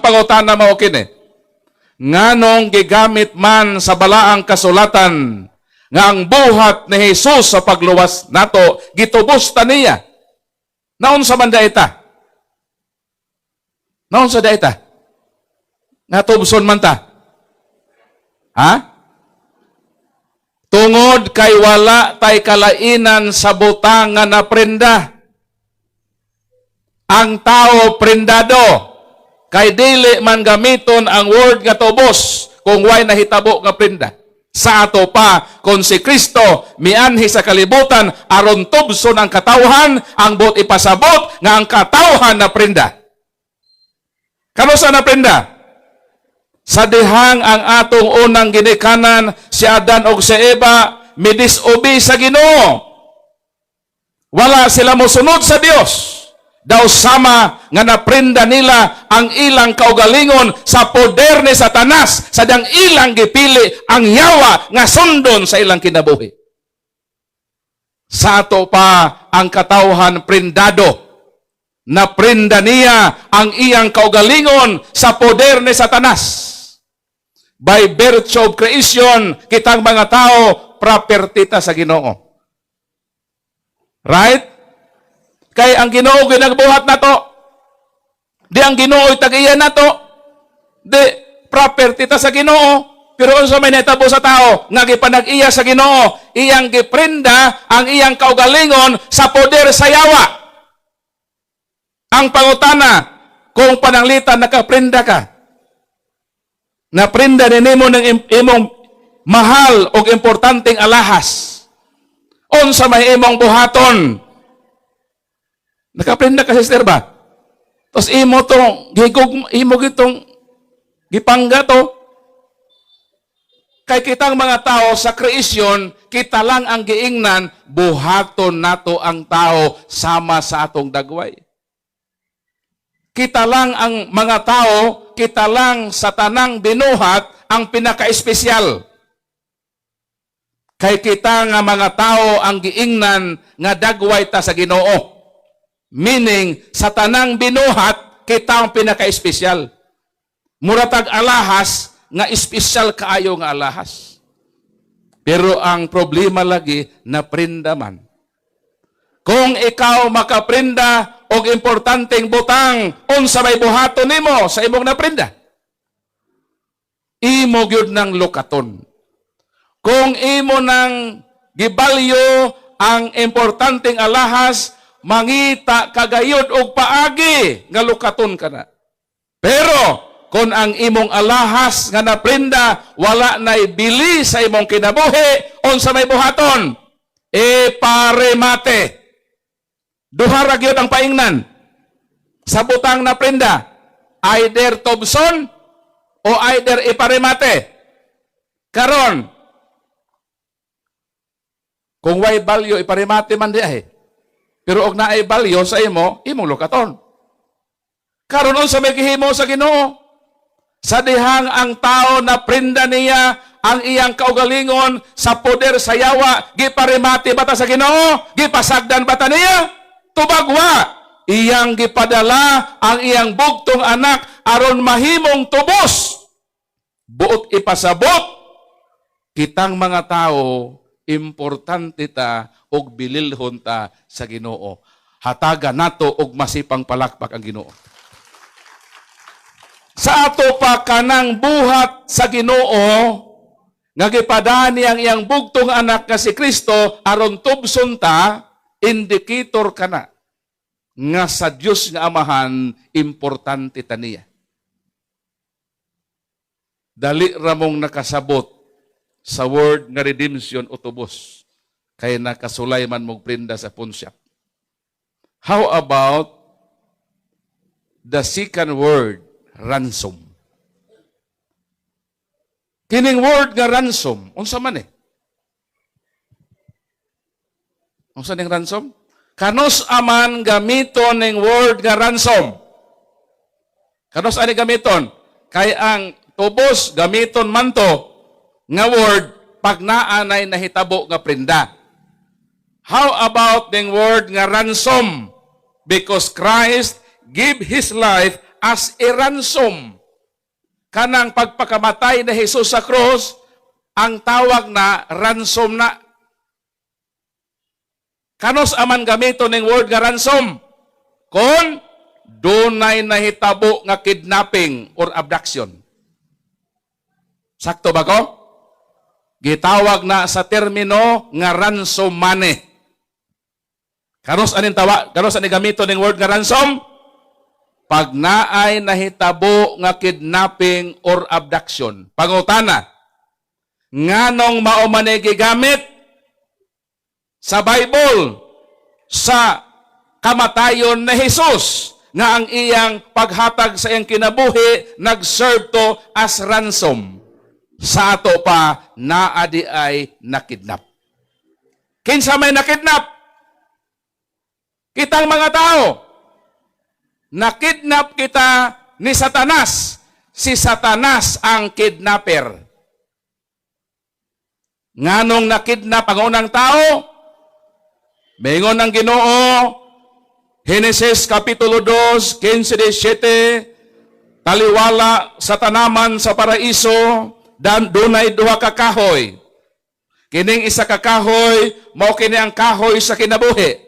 pangutana mao kini. Nganong gigamit man sa balaang kasulatan nga ang buhat ni Jesus sa pagluwas nato gitubos ta niya. Naon sa man daita? Naon sa daita? Natubson man ta? Ha? Tungod kay wala tay kalainan sa butang nga naprenda. Ang tao prendado kay dili man gamiton ang word nga tubos kung way nahitabo nga prenda. Sa ato pa kung si Kristo mianhi sa kalibutan aron tubson ang katawhan, ang buot ipasabot nga ang katawhan na prenda. Kano sa na prenda? Sa dihang ang atong unang ginikanan si Adan og si Eva midisobi sa Ginoo. Wala sila mosunod sa Dios. Daw sama nga naprenda nila ang ilang kaugalingon sa poder ni Satanas sa dang ilang gipili ang yawa nga sundon sa ilang kinabuhi. Sa ato pa ang katawhan prendado. Naprenda niya ang iyang kaugalingon sa poder ni Satanas. By virtue of creation, kitang mga tao, property ta sa Ginoo. Right? Kay ang Ginoo ginagbuhat na to. Di ang Ginoo tag-iya na to. Di, property ta sa Ginoo. Pero unsa may natabo sa tao, nga gipanag-iya sa Ginoo, iyang giprenda ang iyang kaugalingon sa poder sa yawa. Ang pangutana, kung pananglitan nakaprenda ka, naprenda nimo ng imong mahal o importanteng alahas. Unsa may imong buhaton? Nakaprenda ka, sister ba? Tapos imo tong imo gitong gipangga to. Kay kitang mga tao sa kreasyon, kita lang ang giingnan, buhaton nato ang tao sama sa atong dagway. Kita lang ang mga tao, kita lang sa tanang binuhat ang pinaka-espesyal. Kay kita nga mga tao ang giingnan nga dagway ta sa Ginoo. Meaning, sa tanang binuhat, kita ang pinaka-espesyal. Muratag alahas, nga espesyal kaayo nga alahas. Pero ang problema lagi, naprenda man. Kung ikaw makaprenda og importanteng butang, unsa may buhaton nimo sa imong naprenda? Imo gyud nang lukaton. Kung imo nang gibalyo ang importanteng alahas, mangita kagayod og paagi nga lukaton ka na. Pero kung ang imong alahas nga naprenda wala nay bili sa imong kinabuhi, unsa may buhaton? Iparemate. Duha ra gyud ang paingnan sa butang na prenda, either tobson o either iparemate. Karon, kung way balyo iparemate man di ay. Pero og naay balyo sa imong lukaton. Karon unsa may gihimo sa Ginoo? Sa dihang ang tao na prenda niya ang iyang kaugalingon sa poder sa yawa, giparemate bata sa Ginoo? Gipasagdan bata niya? Tubagwa, iyang gipadala ang iyang bugtong anak aron mahimong tubos. Buot ipasabot, kitang mga tao, importante ta og bililhon ta sa Ginoo. Hataga nato og masipang palakpak ang Ginoo. Sa ato pa kanang buhat sa Ginoo, nga gipadani ang iyang bugtong anak nga si Kristo aron tubson ta, indicator ka na nga sa Diyos nga Amahan, importante ta niya. Dali ramong nakasabot sa word nga redemption o tubos, kay nakasulay man mong prenda sa punsyap. How about the second word, ransom? Kining word nga ransom, unsa man eh? Unsa ning ransom? Kanos aman gamiton ning word nga ransom? Kanos ani gamiton? Kay ang tubos gamiton man to nga word pag naanay nahitabo nga prenda. How about ning word nga ransom? Because Christ give His life as a ransom. Kanang pagpakamatay na Jesus sa cross, ang tawag na ransom na. Kanos aman gamito ng word nga ransom? Kung dunay nahitabo nga kidnapping or abduction. Sakto ba ko? Gitawag na sa termino nga ransom money. Kanos aning gamito ng word nga ransom? Pag naay nahitabo nga kidnapping or abduction. Pangutana, nganong mao man gigamit sa Bible sa kamatayon na Jesus nga ang iyang paghatag sa iyang kinabuhi nag-serve to as ransom. Sa ato pa naadi ay nakidnap. Kinsa may nakidnap? Kitang mga tao. Nakidnap kita ni Satanas. Si Satanas ang kidnapper. Nganong nakidnap ang unang tao? Maingon ng Ginoo, Genesis Kapitulo 2, 15-17, taliwala sa tanaman sa paraiso, dan dunay duha ka kahoy. Kining isa ka kahoy, mao kini ang kahoy sa kinabuhi.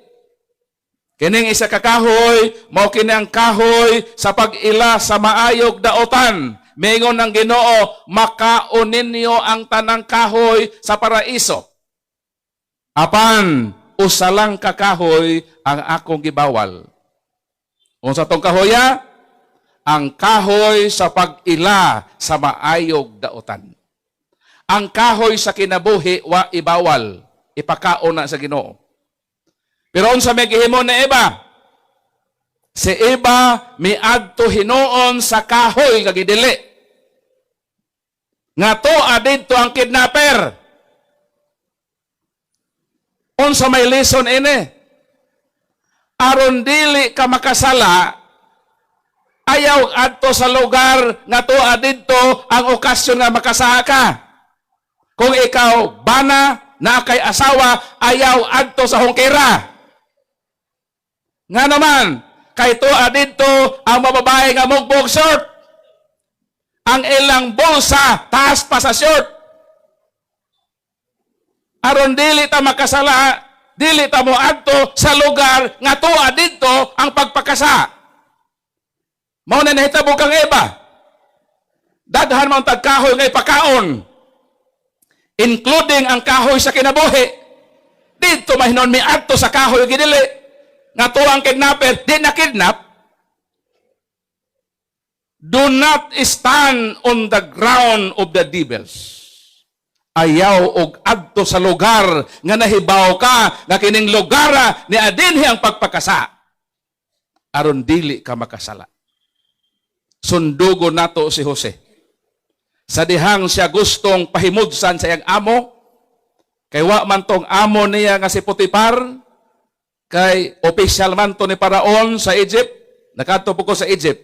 Kining isa ka kahoy, mao kini ang kahoy sa pag-ila sa maayog daotan. Maingon ng Ginoo, makaon ninyo ang tanang kahoy sa paraiso. Apan, usalang kakahoy ang akong gibawal. Unsa tong kahoya? Ang kahoy sa pag-ila sa maayog daotan. Ang kahoy sa kinabuhi wa ibawal, ipakaon na sa Ginoo. Pero unsa may gihimo na Eva? Si Eva miadto hinuon sa kahoy nga gidili. Nga to adito ang kidnapper. Unsa may lesson ini? Aron dili ka makasala, ayaw adto sa lugar nga tuwa didto ang okasyon nga makasaha ka. Kung ikaw bana na kay asawa, ayaw adto sa hongkera. Nga naman, kay tuwa didto ang mababae nga mugbog short. Ang ilang bulsa taas pa sa short. Aron dili ta makasala, dili ta mo adto sa lugar nga tuwa didto ang pagpakasa. Mao na nahitabo kang Eva. Daghan man tag kahoy nga ipakaon, including ang kahoy sa kinabuhi. Didto mahinon mi adto sa kahoy gidili nga tuwa ang kidnapper, di na kidnap. Do not stand on the ground of the devils. Ayaw og adto sa lugar nga nahibaw ka nga kining lugar ni adinhi ang pagpakasa aron dili ka makasala. Sundugo nato si Jose. Sa dihang siya gustong pahimudsan sa iyang amo, kay wa man tong amo niya nga si Potiphar, kay opisyal man to ni Paraon sa Egypt, nakadto po ko sa Egypt.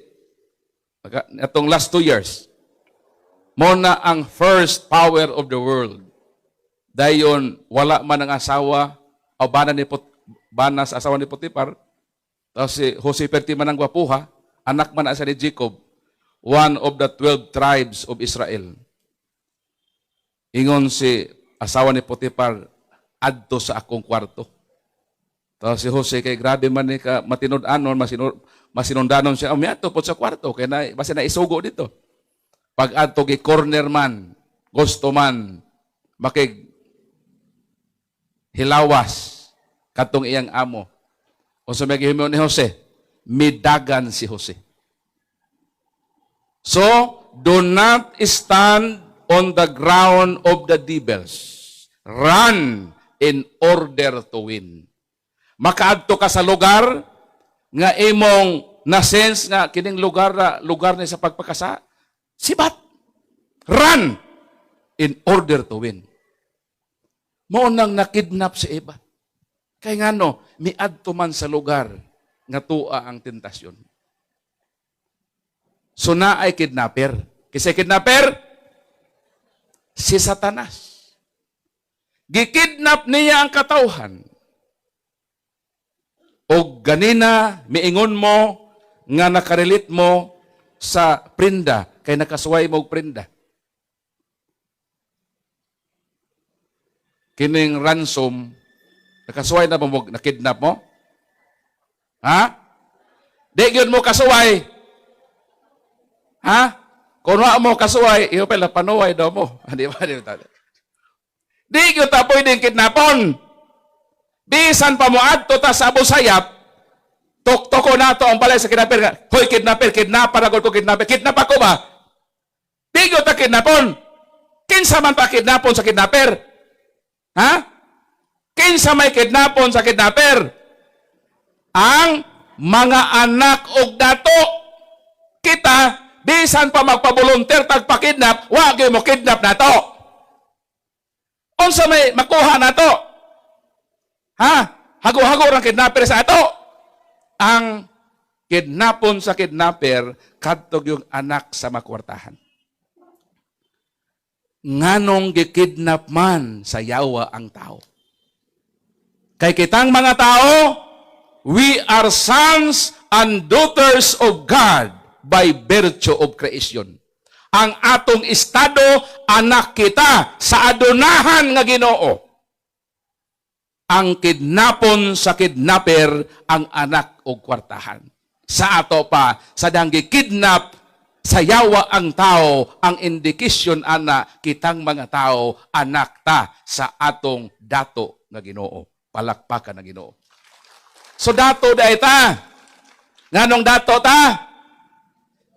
Atong last 2 years. Mona ang first power of the world. Dayon wala man ang asawa o bana sa asawa ni Potiphar. Tapos si Jose perti man ang gwapuha, anak man sa ni Jacob, one of the 12 tribes of Israel. Ingon si asawa ni Potiphar, adto sa akong kwarto. Tapos si Jose kay grabe man ni ka matinud-anon, masinundanon siya, miato po sa kwarto kay na basta na isugo dito. Pag adto gi corner man, gusto man makig hilawas katong iyang amo. O sa magihimo ni Jose, midagan si Jose. So, do not stand on the ground of the devils. Run in order to win. Makaadto ka sa lugar nga imong na sense nga kining lugar ni sa pagpakasa. Sibat. Run in order to win. Mao nang nakidnap si Eva. Kay ngano, miadto man sa lugar nga tua ang tentasyon. So na ay kidnapper. Kasi kidnapper, si Satanas. Gikidnap niya ang katawhan. O ganina, miingon mo, nga nakarelate mo, sa prenda kay nakasuway mo og prenda. Kining ransom, nakasuway na mo, nakidnap mo? Ha? Di yun mo kasuway. Ha? Kung wa mo kasuway, iyo pala panuway daw mo. Di ba? Di yun ta pwedeng kidnapon. Bisan pa mo adto ta sa Abu Sayyaf, tok-toko na to ang balay sa kidnapper. Hoy, kidnapper agad ko kidnapper. Kidnap ako ba? Di yun ta kidnapon. Kinsa man pa kidnapon sa kidnapper? Ha? Kinsa may kidnapon sa kidnapper? Ang mga anak og dato. Kita, bisan pa magpa-volunteer tagpa-kidnap, wag mo kidnap na to. Unsa may makuha na to? Ha? Hago-hago ang kidnapper sa ato. Ang kidnapon sa kidnapper, kadtog yung anak sa makwartahan. Nganong gikidnap man sa yawa ang tao. Kay kitang mga tao, we are sons and daughters of God by virtue of creation. Ang atong estado, anak kita sa adunahan nga Ginoo. Ang kidnapon sa kidnapper, ang anak og kwartahan. Sa ato pa, sa danggi kidnap, sa yawa ang tao, ang indikasyon ana kitang mga tao, anak ta sa atong dato nga Ginoo. Palakpakan na Ginoo. So dato dahi ta. Nganong dato ta?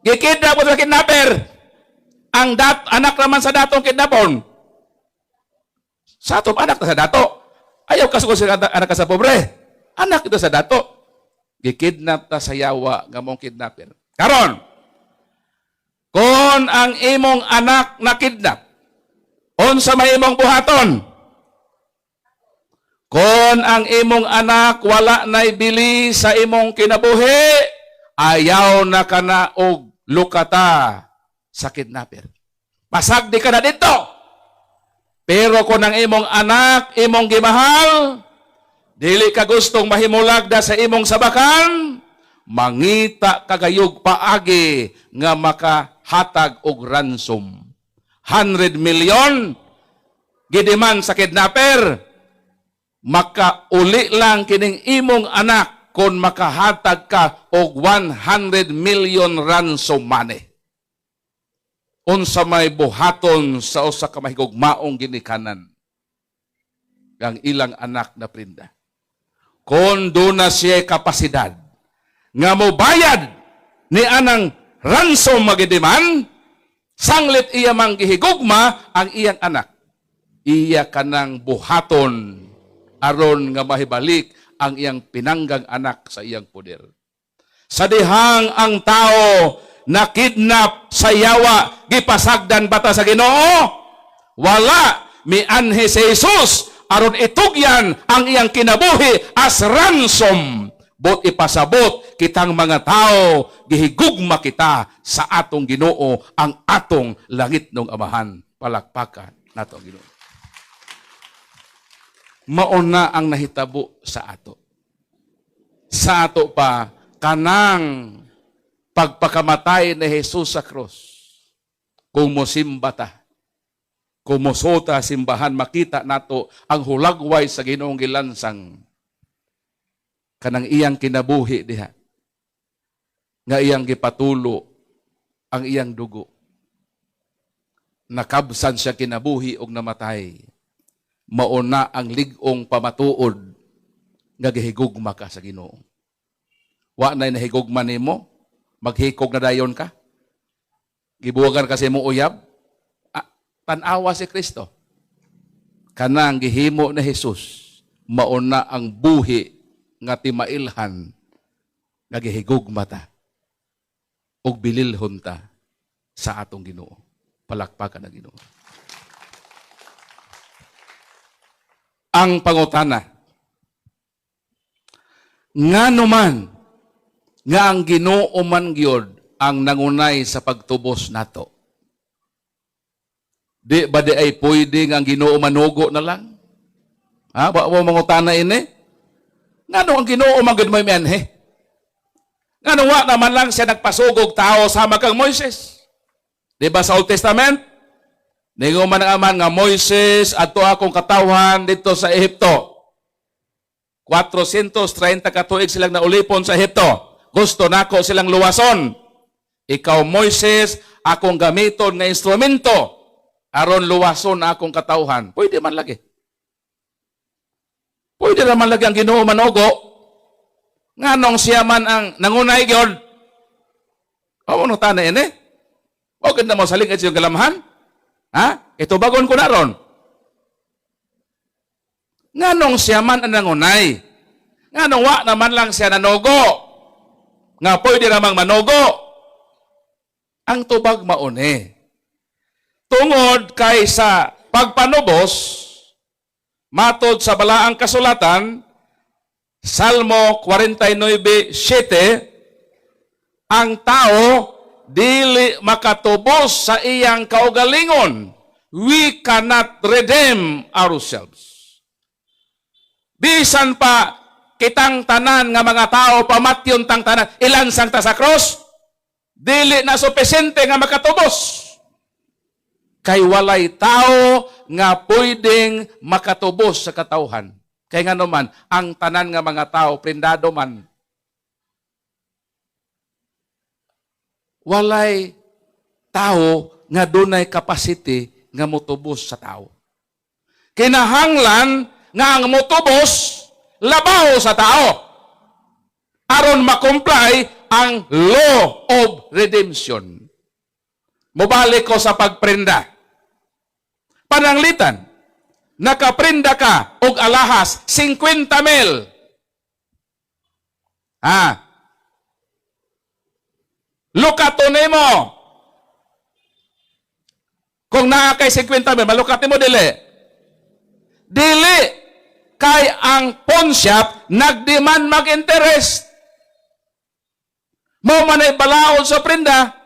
Gikidnap mo sa kidnapper. Ang anak naman sa datong kidnapon. Sa atong anak ta sa dato. Ayaw kasuko sa anak ka sa pobre. Anak ito sa dato. Gikidnap ta sa yawa nga mong kidnapper. Karon, kung ang imong anak na kidnap, unsa may imong buhaton? Kung ang imong anak wala na'y bili sa imong kinabuhi, ayaw na ka na og lukata sa kidnapper. Pasagdi ka na dito. Pero kung ang imong anak, imong gimahal, dili ka gustong mahimulagda sa imong sabakan, mangita kagayog paagi nga makahatag og ransom. 100 million gidiman sa kidnapper, makauli lang kining imong anak kung makahatag ka og 100 million ransom money. Unsa may buhaton sa usa ka mahigugmaong ginikanan ang ilang anak na prenda. Kung doon na siya kapasidad nga mo bayad ni anang ransom magidiman, sanglit iya mang gihigugma ang iyang anak. Iya kanang buhaton aron nga mahibalik ang iyang pinanggang anak sa iyang poder. Sa dihang ang tao na kidnap sa yawa, gipasagdan bata sa Ginoo, wala mianhi si Jesus aron itugyan ang iyang kinabuhi as ransom. Bot ipasabot kitang mga tao, gihigugma kita sa atong Ginoo, ang atong langit ng Amahan. Palakpakan nato Ginoo. Mauna ang nahitabo sa ato. Sa ato pa, kanang pagpakamatay ni Jesus sa krus. Kung mosimba ta, kung mosota simbahan, makita nato ang hulagway sa Ginoong gilansang kanang iyang kinabuhi diha. Nga iyang gipatulo ang iyang dugo. Nakabsan siya kinabuhi og namatay. Mauna ang ligong pamatuod nga gihigugma ka sa Ginoo. Wa na nahigugma nimo, maghikog na dayon ka. Gibuwagan kasi mo uyab. Tanawa si Kristo. Kanang gihimo na Jesus, mauna ang buhi nga timailhan nga gihigugma ta ug bililhon ta sa atong Ginoo. Palakpakan na Ginoo. Ang pangutana, ngano man nga ang Ginoo man gyud ang nangunay sa pagtubos nato? Di ba di ay pwede nga ang Ginoo manugo na lang? Ha? Ba mo mangutana ini? Ngano ang Ginoo man gyud may mianhe? Nga wa naman lang siya nagpasugog tao sama kang Moises. Di ba sa Old Testament? Ningo man ang aman nga Moises adto akong katawhan dito sa Ehipto. 430 katuig silang naulipon sa Ehipto. Gusto nako silang luwason. Ikaw Moises, akong gamiton nga instrumento aron luwason akong katawhan. Pwede man lagi. Pwede naman lagi ang Ginoo manogo. Nganong siya man ang nangunay gyud. O no tana ini? O ganda mo saling ito yung galamahan? Ha? Ito bagon ko na ron. Nganong siya man ang nangunay? Nganong wa naman lang siya nanogo? Nga pwede namang manogo. Ang tubag mauni. Tungod kay sa pagpanubos, matod sa balaang kasulatan, Salmo 49:7, ang tao dili makatubos sa iyang kaugalingon. We cannot redeem ourselves. Bisan pa kitang tanan nga mga tao pamatyon tang tanan, ilansang ta sa cross, dili na supisente nga makatubos. Kay walay tao nga pwedeng makatubos sa katawhan. Kay nga naman, ang tanan nga mga tao, prindado man. Walay tao nga dunay capacity nga motubos sa tao. Kinahanglan nga ang motubos labaw sa tao aron makomply ang law of redemption. Mubalik ko sa pagprenda. Pananglitan, nakaprenda ka og alahas 50,000. Lukato nimo. Kung naa kay 50,000, malukati mo dili. Dili kay ang pawn shop nagdemand mag-interest. Mo man ay balaod sa prenda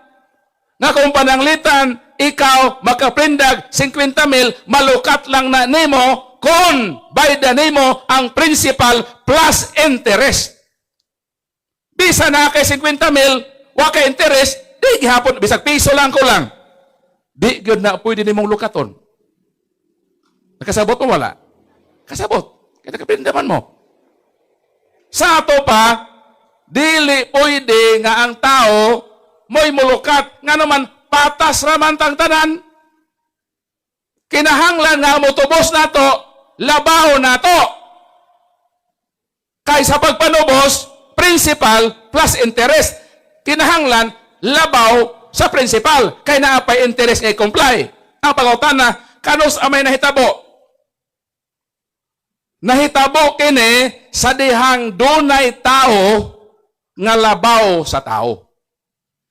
nga kung pananglitan ikaw makaprindag 50,000, malukat lang na nimo kung bayda nimo ang principal plus interest. Bisa na kay 50,000, wa kay interest, di gihapon bisag piso lang ko lang. Di gyud na pwede nimong lukaton. Nakasabot mo wala? Kasabot. Kaya nakaprindaman mo. Sa ato pa, dili pwede nga ang tao mo'y mulukat nga naman patas raman tang tanan. Kinahanglan nga motubos nato, labaw nato. Kaysa pagpanubos, principal plus interest. Kinahanglan labaw sa principal. Kay naapay interest nga i-comply. Ang pangutana, kanos amay nahitabo? Nahitabo kini sa dihang dunay tao nga labaw sa tao.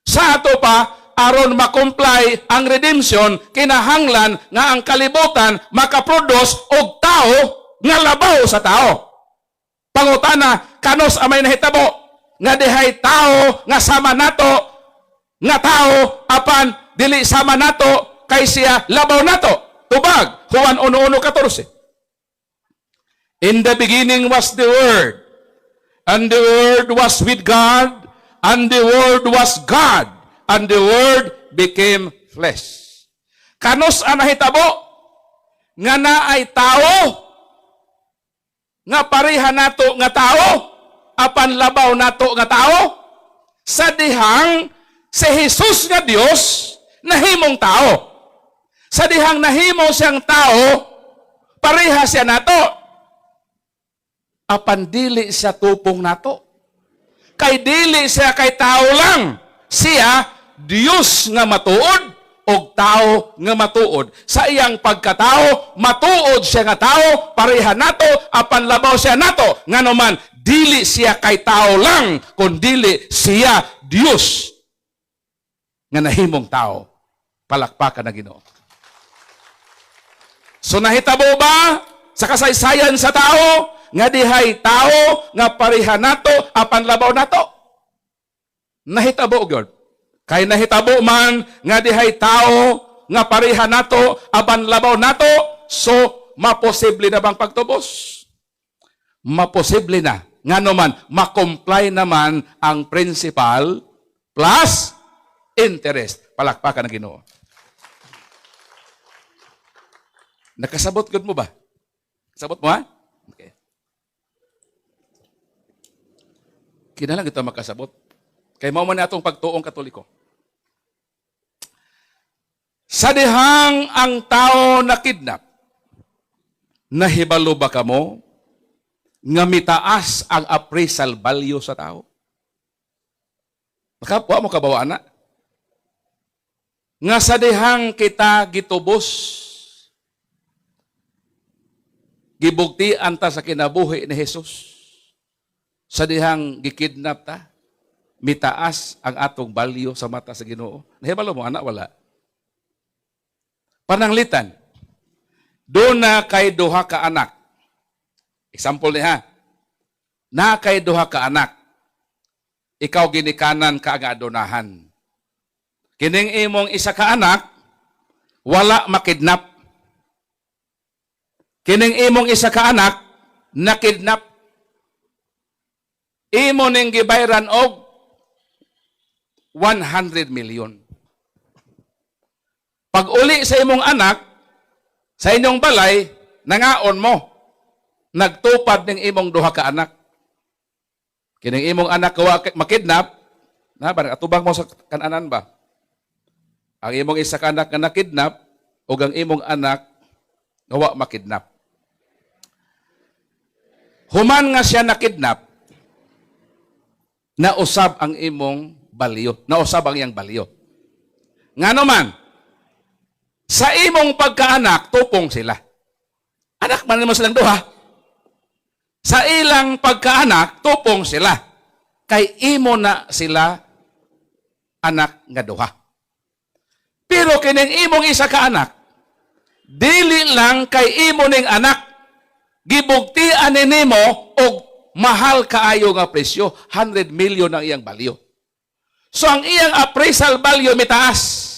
Sa ato pa, aron makomply ang redemption, kinahanglan nga ang kalibutan makaproduce og tao nga labaw sa tao. Pangutana, kanos amay nahitabo nga dihay tao nga sama nato, nga tao apan dili sama nato kay siya labaw nato. Tubag, Juan 1:14. In the beginning was the Word, and the Word was with God, and the Word was God, and the Word became flesh. Kanos ang nahitabo? Nga naay tao, nga pareha nato nga tao, apan labaw nato nga tao, sa dihang si Jesus nga Dios nahimong tao. Sa dihang nahimo siyang tao, pareha siya nato. Apan dili siya tupong nato. Kay dili siya kay tao lang. Siya, Diyos nga matuod o tao nga matuod. Sa iyang pagkatao, matuod siya nga tao, pareha nato, apan labaw siya nato. Nga naman, dili siya kay tao lang, kundi siya Diyos nga nahimong tao. Palakpakan na Ginoo. So nahitabo ba sa kasaysayan sa tao nga dihay tao nga pareha nato apan labaw nato? Nahitabo gyud. Kay nahitabo man nga dihay tao nga pareha nato apan labaw nato, so maposible na bang pagtubos? Maposible na. Nga naman, makomply naman ang principal plus interest. Palakpakan ng Ginoo. Nakasabot good mo ba? Sabot mo, ha? Okay. Kinalang ito makasabot. Kaya mao man atong pagtuong Katoliko. Sa dihang ang tao na kidnap, nahibalo ba kamo nga mitaas ang appraisal value sa tao? Wa mo kabawa na. Nga sa dihang kita gitubos, gibugtian ta sa kinabuhi ni Jesus, sa dihang gikidnap ta, mitaas ang atong value sa mata sa Ginoo. Nahibalo mo, anak, wala. Pananglitan, doon na kay duha ka anak. Example niya, na kay duha ka anak, ikaw ginikanan ka ang adonahan. Kining imong isa ka anak, wala makidnap. Kining imong isa ka anak, nakidnap. Imo ning gibayran og 100 million. Pag uli sa imong anak, sa inyong balay, nangaon mo. Nagtupad ng imong duha ka anak. Kining imong anak kawa makidnap, na parang atubang mo sa kananan ba? Ang imong isa ka anak na nakidnap, o ang imong anak kawa makidnap. Human nga siya nakidnap, nausab ang imong balyo. Nausab ang iyang balyo. Nga naman, sa imong pagkaanak, tupong sila. Anak man naman silang duha. Sa ilang pagkaanak, tupong sila. Kay imo na sila anak nga duha. Pero kining imong isa ka anak, dili lang kay imo ning anak, gibugtian ni nimo og mahal kaayo nga presyo, 100 million ang iyang value. So ang iyang appraisal value mitaas.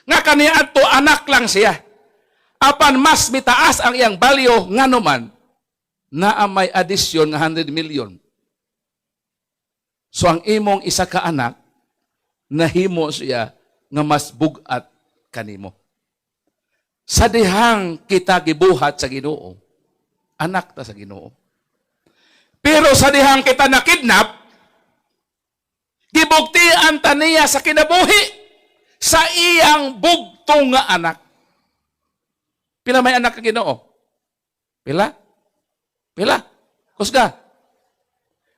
Nga kaniya ato anak lang siya. Apan mas mitaas ang iyang value nga naman na may addition nga 100 million. So ang imong isa ka anak, nahimo siya nga mas bugat kanimo. Sa dihang kita gibuhat sa Ginoo, anak ta sa Ginoo. Pero sa dihang kita nakidnap, gibugtian ta niya sa kinabuhi sa iyang bugtong nga anak. Pila may anak ka Ginoo? Pila? Pila? Kusga?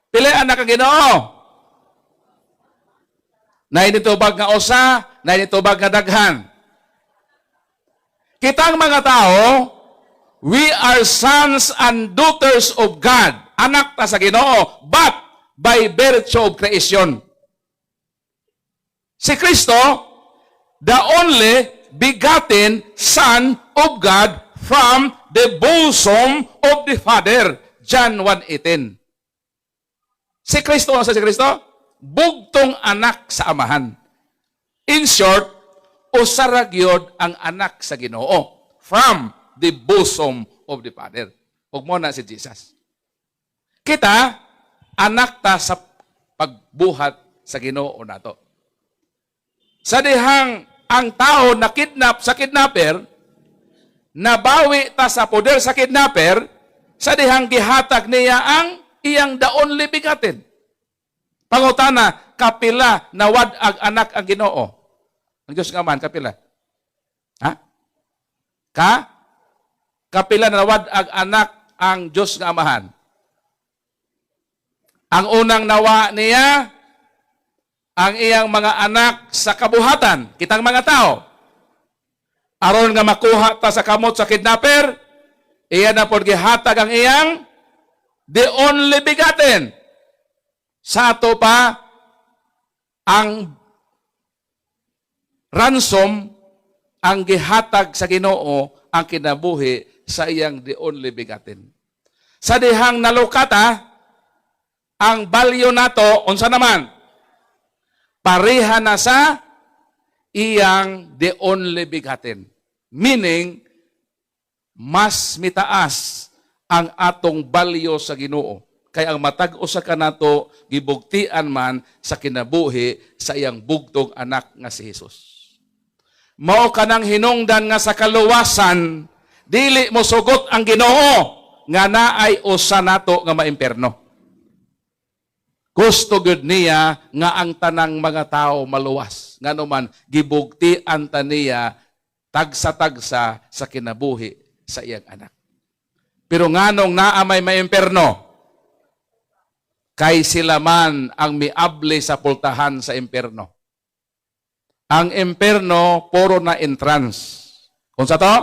Pila anak ka Ginoo? Na initubag nga usa, na initubag nga daghan. Kitang mga tao, we are sons and daughters of God. Anak ta sa Ginoo, but by virtue of creation. Si Kristo, the only begotten Son of God from the bosom of the Father. John 1:18. Si Kristo, ano sa si Kristo? Bugtong anak sa amahan. In short, usaragyod ang anak sa Ginoo from the bosom of the Father. Huwag mo na si Jesus. Kita, anak ta sa pagbuhat sa Ginoo nato. Sa dihang ang tao na kidnap sa kidnapper, nabawi ta sa poder sa kidnapper, sa dihang gihatag niya ang iyang the only begotten. Pangutana, kapila na wadag anak ang Ginoo. Ang Diyos nga man, kapila. Ha? Kapila na wadag anak ang Diyos nga amahan. Ang unang nawa niya, ang iyang mga anak sa kabuhatan, kitang mga tao. Aron nga makuha ta sa kamot sa kidnapper, iyan na po gihatag ang iyang the only begotten. Sa ato pa, ang ransom, ang gihatag sa Ginoo, ang kinabuhi sa iyang the only begotten. Sa dihang nalukata, ang balyo nato, unsa naman? Pareha na sa iyang the only begotten. Meaning, mas mitaas ang atong balyo sa Ginoo. Kay ang matag usa ka nato gibugtian man sa kinabuhi sa iyang bugtong anak nga si Hesus. Mao kanang hinungdan nga sa kaluwasan dili mo sugot ang Ginoo nga naay usa nato nga maimperno. Gusto gud niya nga ang tanang mga tao maluwas. Nganuman gibugtian ta niya tagsa-tagsa sa kinabuhi sa iyang anak. Pero nganong naa may maimperno? Kay sila man ang miable sa pultahan sa imperno. Ang imperno puro na entrance. Kung sa to?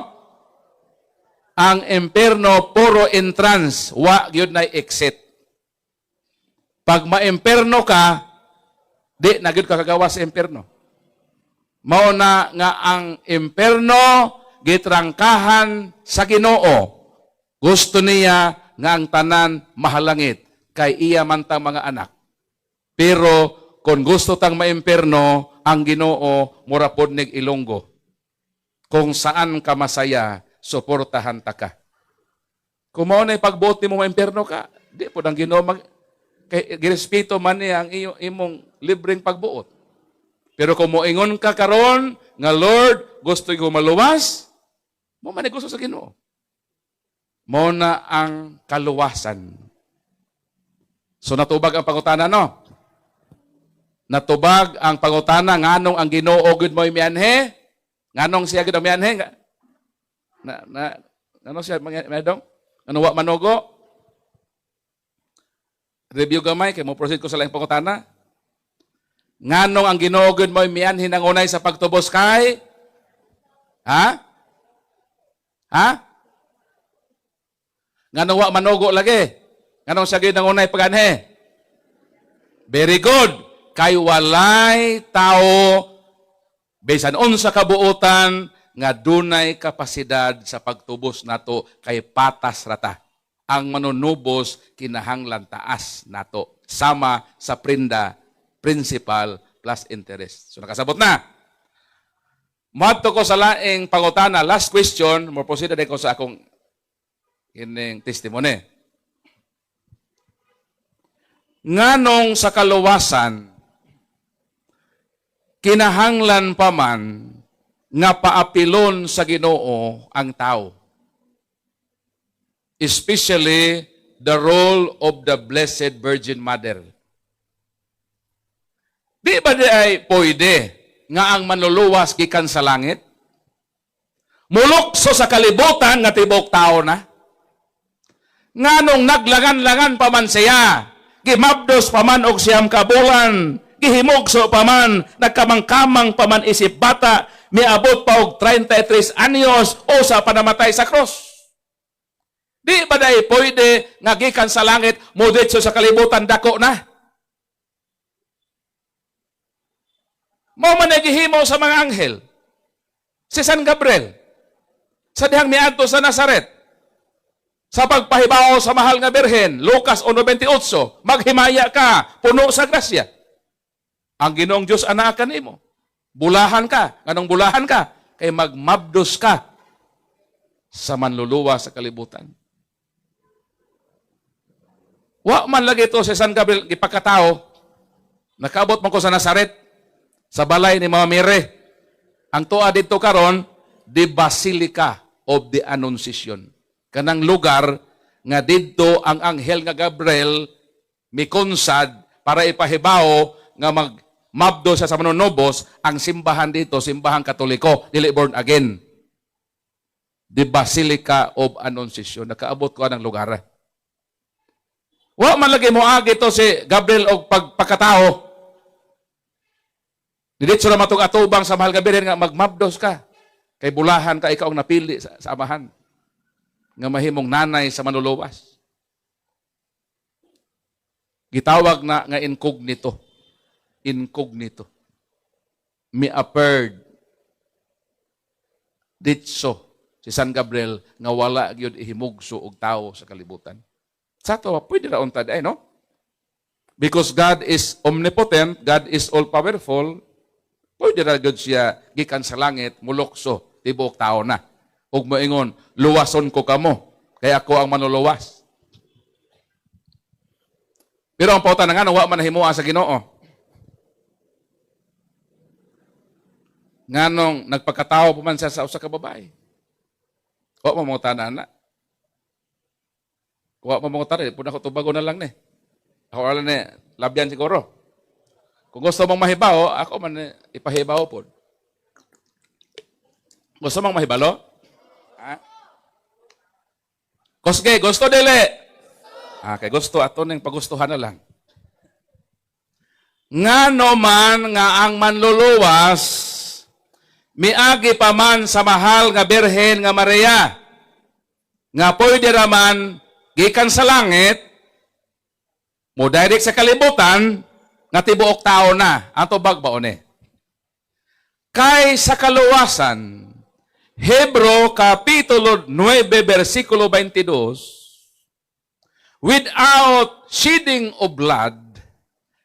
Ang imperno puro entrance, wa gyud na exit. Pag maimperno ka, di na gyud ka kagawa sa imperno. Mao na nga ang imperno gitrangkahan sa Ginoo. Gusto niya nga ang tanan mahalangit kay iya man tang mga anak. Pero kung gusto tang maimperno, ang Ginoo mura pod nig ilonggo. Kung saan ka masaya, suportahan ta ka. Kung mao na pagbuot nimo maimperno ka, di pod ang Ginoo kay girespeto man niya ang imong libreng pagbuot. Pero kung moingon ka karon nga Lord, gusto ko maluwas, mo man gusto sa Ginoo. Mo na ang kaluwasan. So natubag ang pangutana, no? Natubag ang pangutana, nganong ang Ginoo gud mo imianhe? Nganong siya gud mianhe? Ano siya medong? Ano wa manogo? Review gamay kay mo proceed ko sa laing pangutana. Nganong ang Ginoo gud mo imianhe nang unay sa pagtubos kay? Ha? Ha? Nganong wa manogo lagi? Nganong siya gid nang unay paganhe? Very good. Kay walay tao bisan unsa kabuotan nga dunay kapasidad sa pagtubos nato kay patas rata. Ang manunubos kinahanglan taas nato sama sa prenda, principal plus interest. So nakasabot na. Madto ko sa laing pangutana, last question, mo proceed ko sa akong ining testimony. Nganong sa kaluwasan kinahanglan pa man nga paapilon sa Ginoo ang tao. Especially the role of the Blessed Virgin Mother. Di ba di ay pwede nga ang manluluwas gikan sa langit? Mulukso sa kalibutan nga tibok tao na? Nganong naglangan-langan pa man siya, gimabdos pa man og siyam ka bulan, gihimugso pa man, nagkamang-kamang pa man isip bata, miabot pa og 33 anyos o sa panamatay sa cross. Di ba dahil pwede nga gikan sa langit, muditso sa kalibutan dako na? Mao man nagihimo sa mga anghel. Si San Gabriel, sa dihang miadto sa Nazaret, sa pagpahibaw sa mahal nga birhen, Lucas 1:28, maghimaya ka, puno sa grasya. Ang Ginoong Diyos anakan nimo. Bulahan ka. Anong bulahan ka? Kay magmabdos ka sa manluluwa sa kalibutan. Wa man lagi ito si San Gabriel ipakatao. Nakaabot man ko sa Nazaret, sa balay ni Mama Mire. Ang tuwa dito karon, the Basilica of the Annunciation. Kanang lugar nga dito ang anghel nga Gabriel mikonsad para ipahibaw nga magmabdo sa manunubos ang simbahan dito, simbahang Katoliko, dili born again. The Basilica of Annunciation. Nakaabot ko ang lugar. Wa man lagi mo agi to si Gabriel og pagpakatao. Diditso na matong atubang sa mahal nga birhen nga magmabdos ka. Kay bulahan ka, ikaw ang napili sa amahan. Nga mahimong nanay sa manluluwas. Gitawag na nga incognito. Incognito. Mi-appeared. Ditso si San Gabriel nga wala gyud ihimugso og tao sa kalibutan. Sa to, pwede ra untad ay no? Because God is omnipotent, God is all-powerful, pwede ra gyud siya gikan sa langit, mulokso, tibok tao na. Ug moingon, luwason ko kamo, kaya ako ang manuluwas. Pero ang pauta na nga, wa man nahimuha sa Ginoo. Nganong nagpagkatao pa man siya sa usa ka babae. Wa mo mga tanan na. Wa mo mga tanan, puna ko tubago na lang ni. Ako wala ni labyan siguro. Kung gusto mong mahibaw, ako man ipahibaw po. Gusto mong mahibalo? Ha? Gusto dili? Kay gusto ato ning pagustuhan na lang. Ngano man nga ang manluluwas miagi pa man sa mahal nga Birhen nga Maria nga pwede raman gikan sa langit mo direct sa kalibutan nga tibuok tao na ang tubag baon ni. Kay sa kaluwasan Hebro Kapitulo 9 versikulo 22, without shedding of blood,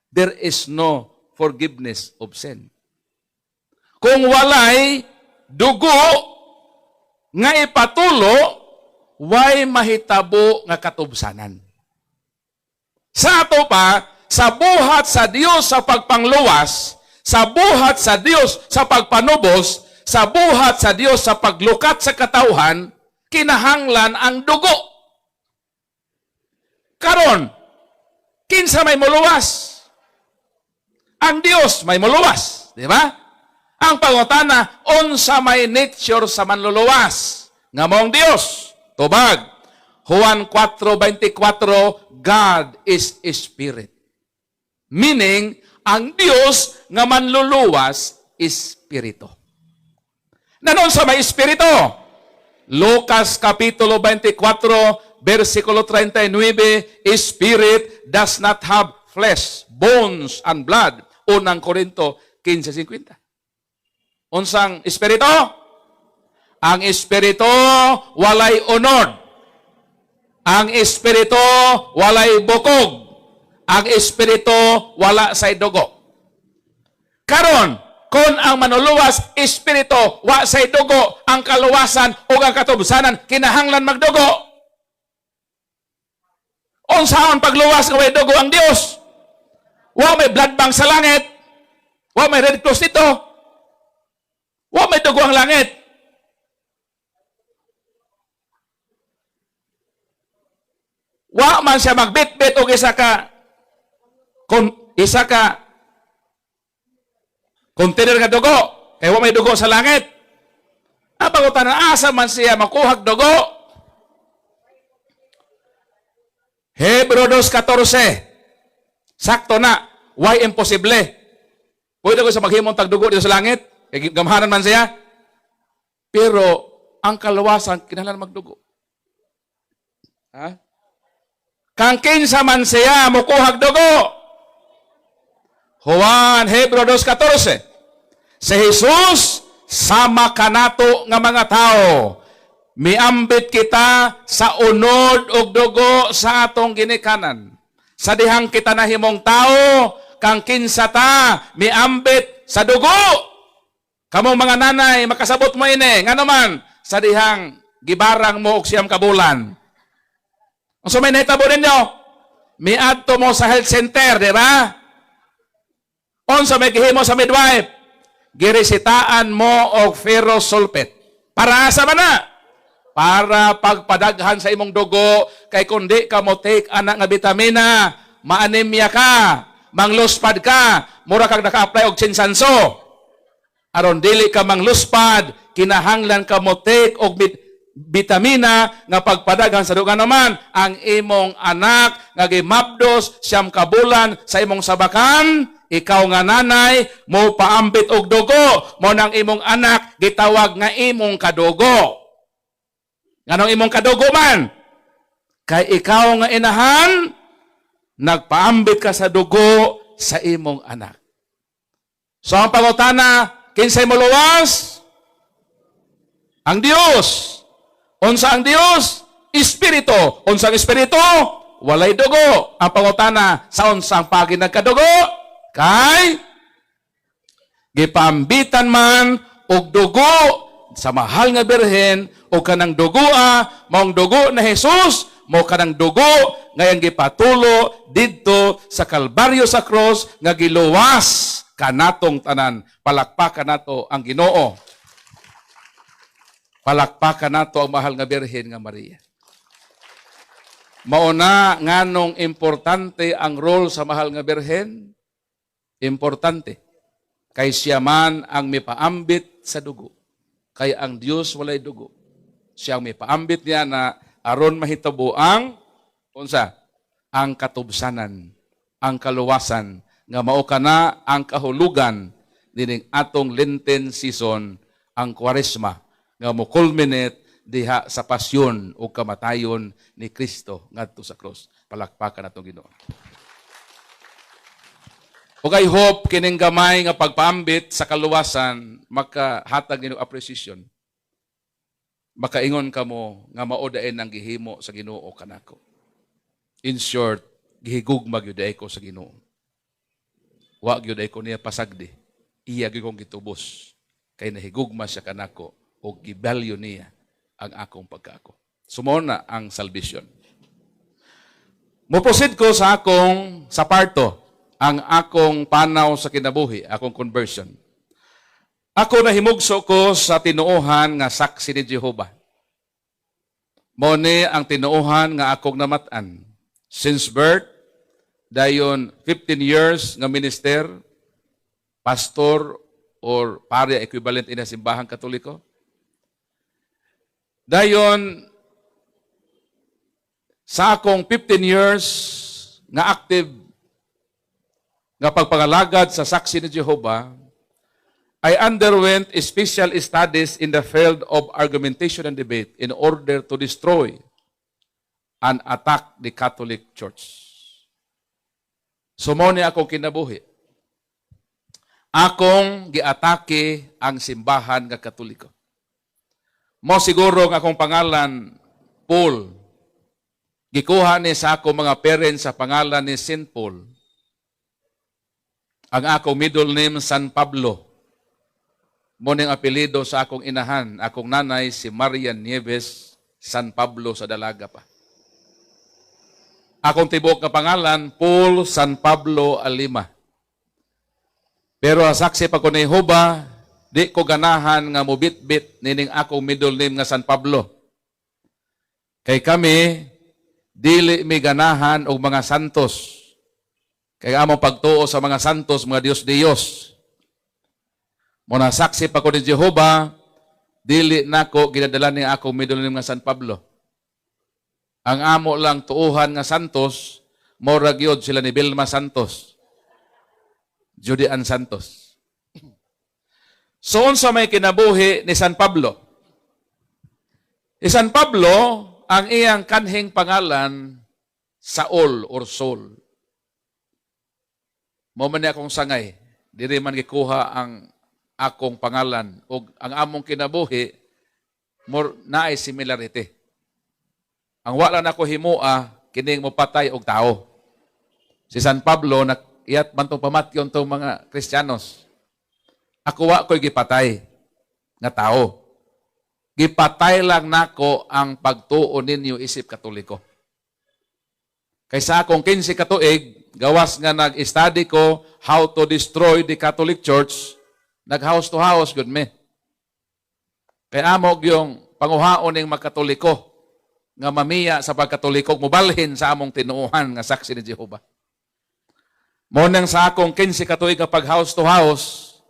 there is no forgiveness of sin. Kung walay dugo nga ipatulo, way mahitabo nga katubsanan. Sa ato pa, sa buhat sa Dios sa pagpangluwas, sa buhat sa Dios sa pagpanubos, sa buhat sa Dios sa paglukat sa katauhan, kinahanglan ang dugo. Karon, kinsa may muluwas? Ang Dios may muluwas, di ba? Ang pangutana, unsa may nature sa manluluwas? Nga mong Dios, tubag. Juan 4:24, God is Spirit. Meaning, ang Dios nga manluluwas is Espiritu. Nanon sa may Espiritu? Lucas Kapitulo 24, versikulo 39, Spirit does not have flesh, bones, and blood. Unang Korinto 15:50. Unsang Espiritu? Ang Espiritu walay unod. Ang Espiritu walay bukog. Ang Espiritu wala sa dugo. Karon, kung ang manuluwas, Espiritu, wa sa dugo, ang kaluwasan o ang katubsanan, kinahanglan magdugo. Unsaon pagluwas nga way dugo ang Dios? Wa may blood bank sa langit. Wa may Red Cross dito. Wa may dugo ang langit. Wa man siya magbit-bit og isa ka container nga dugo. Kaya wa may dugo sa langit. Ang pangutan na asa man siya makuhag dugo. Hebro 2:14. Sakto na. Why imposible? Pwede ko sa maghimong tagdugo dito sa langit. Kaya gamhanan man siya. Pero ang kaluwasan, kinahanglan magdugo. Ha? Kang kinsa man siya mukuhag dugo. Juan, Hebro 2:14. Si Jesus, sama kanato nga mga tao. Miambit kita sa unod og dugo sa atong ginikanan. Sa dihang kita nahimong tao, kang kinsa ta, miambit sa dugo. Kamong mga nanay, makasabot mo ini. Nga naman, sa dihang gibarang mo og siyam kabulan. So may nahitabo ninyo, miadto mo sa health center, di ba? Unsa may gihimo sa midwife? Giresitaan mo og ferrous sulfate. Para asa man na? Para pagpadaghan sa imong dugo, kay kundi ka mo take anak nga vitamina, maanemia ka, mangluspad ka, mura kag naka-apply og chinsanso. Aron dili ka mangluspad, kinahanglan ka mo take og vitamina nga pagpadaghan sa dugo naman ang imong anak nga gimabdos siyam ka bulan sa imong sabakan. Ikaw nga nanay, mo paambit og dugo, mo nang imong anak, gitawag nga imong kadugo. Nganong imong kadugo man? Kay ikaw nga inahan, nagpaambit ka sa dugo sa imong anak. So ang pangutana, kinsay mo luwas? Ang Dios. Unsa ang Dios? Espiritu. Unsang Espiritu? Walay dugo. Ang pangutana, sa unsang pagi nagkadugo? Kay gipambitan man og dugo sa mahal nga birhen o kanang dugoa, maong dugo na Jesus, mo kanang dugo ngayang gipatulo didto sa Kalbaryo sa cross nga giluwas kanatong tanan. Palakpakan nato ang Ginoo. Palakpakan nato ang mahal nga birhen nga Maria. Mauna nganong importante ang role sa mahal nga birhen? Importante. Kay siya man ang mipaambit sa dugo. Kay ang Dios walay dugo. Siya ang mipaambit niya na aron mahitabo ang unsa? Ang katubsanan, ang kaluwasan nga mao kana ang kahulugan dining atong Lenten season, ang Kwaresma nga mo culminate diha sa pasyon o kamatayon ni Kristo ngadto sa cross. Palakpakan natong Ginoo. Ug I hope kining gamay nga pagpaambit sa kaluwasan makahatag ninyo appreciation. Makaingon kamo nga mao daen ang gihimo sa Ginoo kanako. In short, gihigugma gyud ko sa Ginoo. Wa gyud ko niya pasagdi. Iya gyud kong gitubos kay nahigugma siya kanako o gibalyo niya ang akong pagkaako. Sumo na ang salvation. Moproceed ko sa akong saparto, ang akong panaw sa kinabuhi, akong conversion. Ako nahimugso ko sa tinuohan nga saksi ni Jehova. Mao ni ang tinuohan nga akong namatan. Since birth, dayon 15 years nga minister, pastor or pare equivalent in simbahang Katoliko. Dayon, sa akong 15 years nga active nga pagpangalagad sa saksi ni Jehova, I underwent special studies in the field of argumentation and debate in order to destroy and attack the Catholic Church. Sumo ni akong kinabuhi. Akong giatake ang simbahan nga Katoliko. Mo siguro nga akong pangalan, Paul. Gikuha ni sa akong mga parents sa pangalan ni St. Paul. Ang akong middle name, San Pablo. Muning apelido sa akong inahan, akong nanay, si Marian Nieves, San Pablo sa dalaga pa. Akong tibok na pangalan, Paul San Pablo Alima. Pero saksi pa ko ni Jehova, di ko ganahan nga mubit-bit nining akong middle name nga San Pablo. Kay kami, dili mi ganahan og mga santos. Kay among pagtuo sa mga santos, mga Diyos. Muna saksi pa ko ni Jehova, dili nako ginadala ni akong middle name nga San Pablo. Ang amo lang tuuhan nga santos, mora gyud sila ni Vilma Santos. Judean Santos. So, unsa may kinabuhi ni San Pablo? Si San Pablo, ang iyang kanhing pangalan, Saul or Saul. Mo man akong sangay, diri man gikuha ang akong pangalan o ang among kinabuhi, more naay similarity. Ang wala na ko himua, kining mopatay og tao. Si San Pablo, iyat man itong pamatyon itong mga Kristiyanos. Ako wa ko'y gipatay nga tao. Gipatay lang nako ang pagtuo ninyo isip Katoliko. Kaysa akong 15 katuig, gawas nga nag-study ko how to destroy the Catholic Church, nag-house to house, good me. Kaya amog yung panguhaon ng magkatoliko nga mamiya sa pagkatoliko, mubalhin sa among tinuuhan nga saksi ni Jehova. Monang sa akong 15 katuig nga pag-house to house,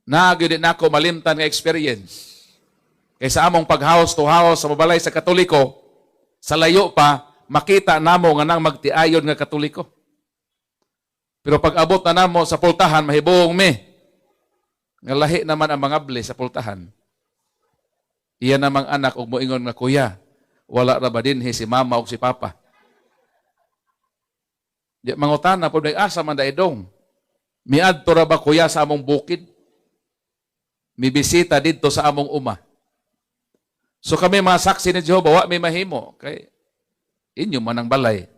nagyud na ako malimtan nga experience. Kaysa among pag-house to house sa mabalay sa Katoliko, sa layo pa, makita namo nga nang magtiayon nga Katoliko. Pero pag abot na namo sa pultahan, mahibong me. Nga lahi naman ang mga ble sa pultahan. Iya namang anak og moingon nga kuya, wala ra ba dinhi si mama o si papa? Di mangutana pud asa man daidong. Miadto ra ba kuya sa among bukid? Mibisita didto sa among uma. So kami mga saksi ni Jehova, wa may mahimo kay inyo man ang balay.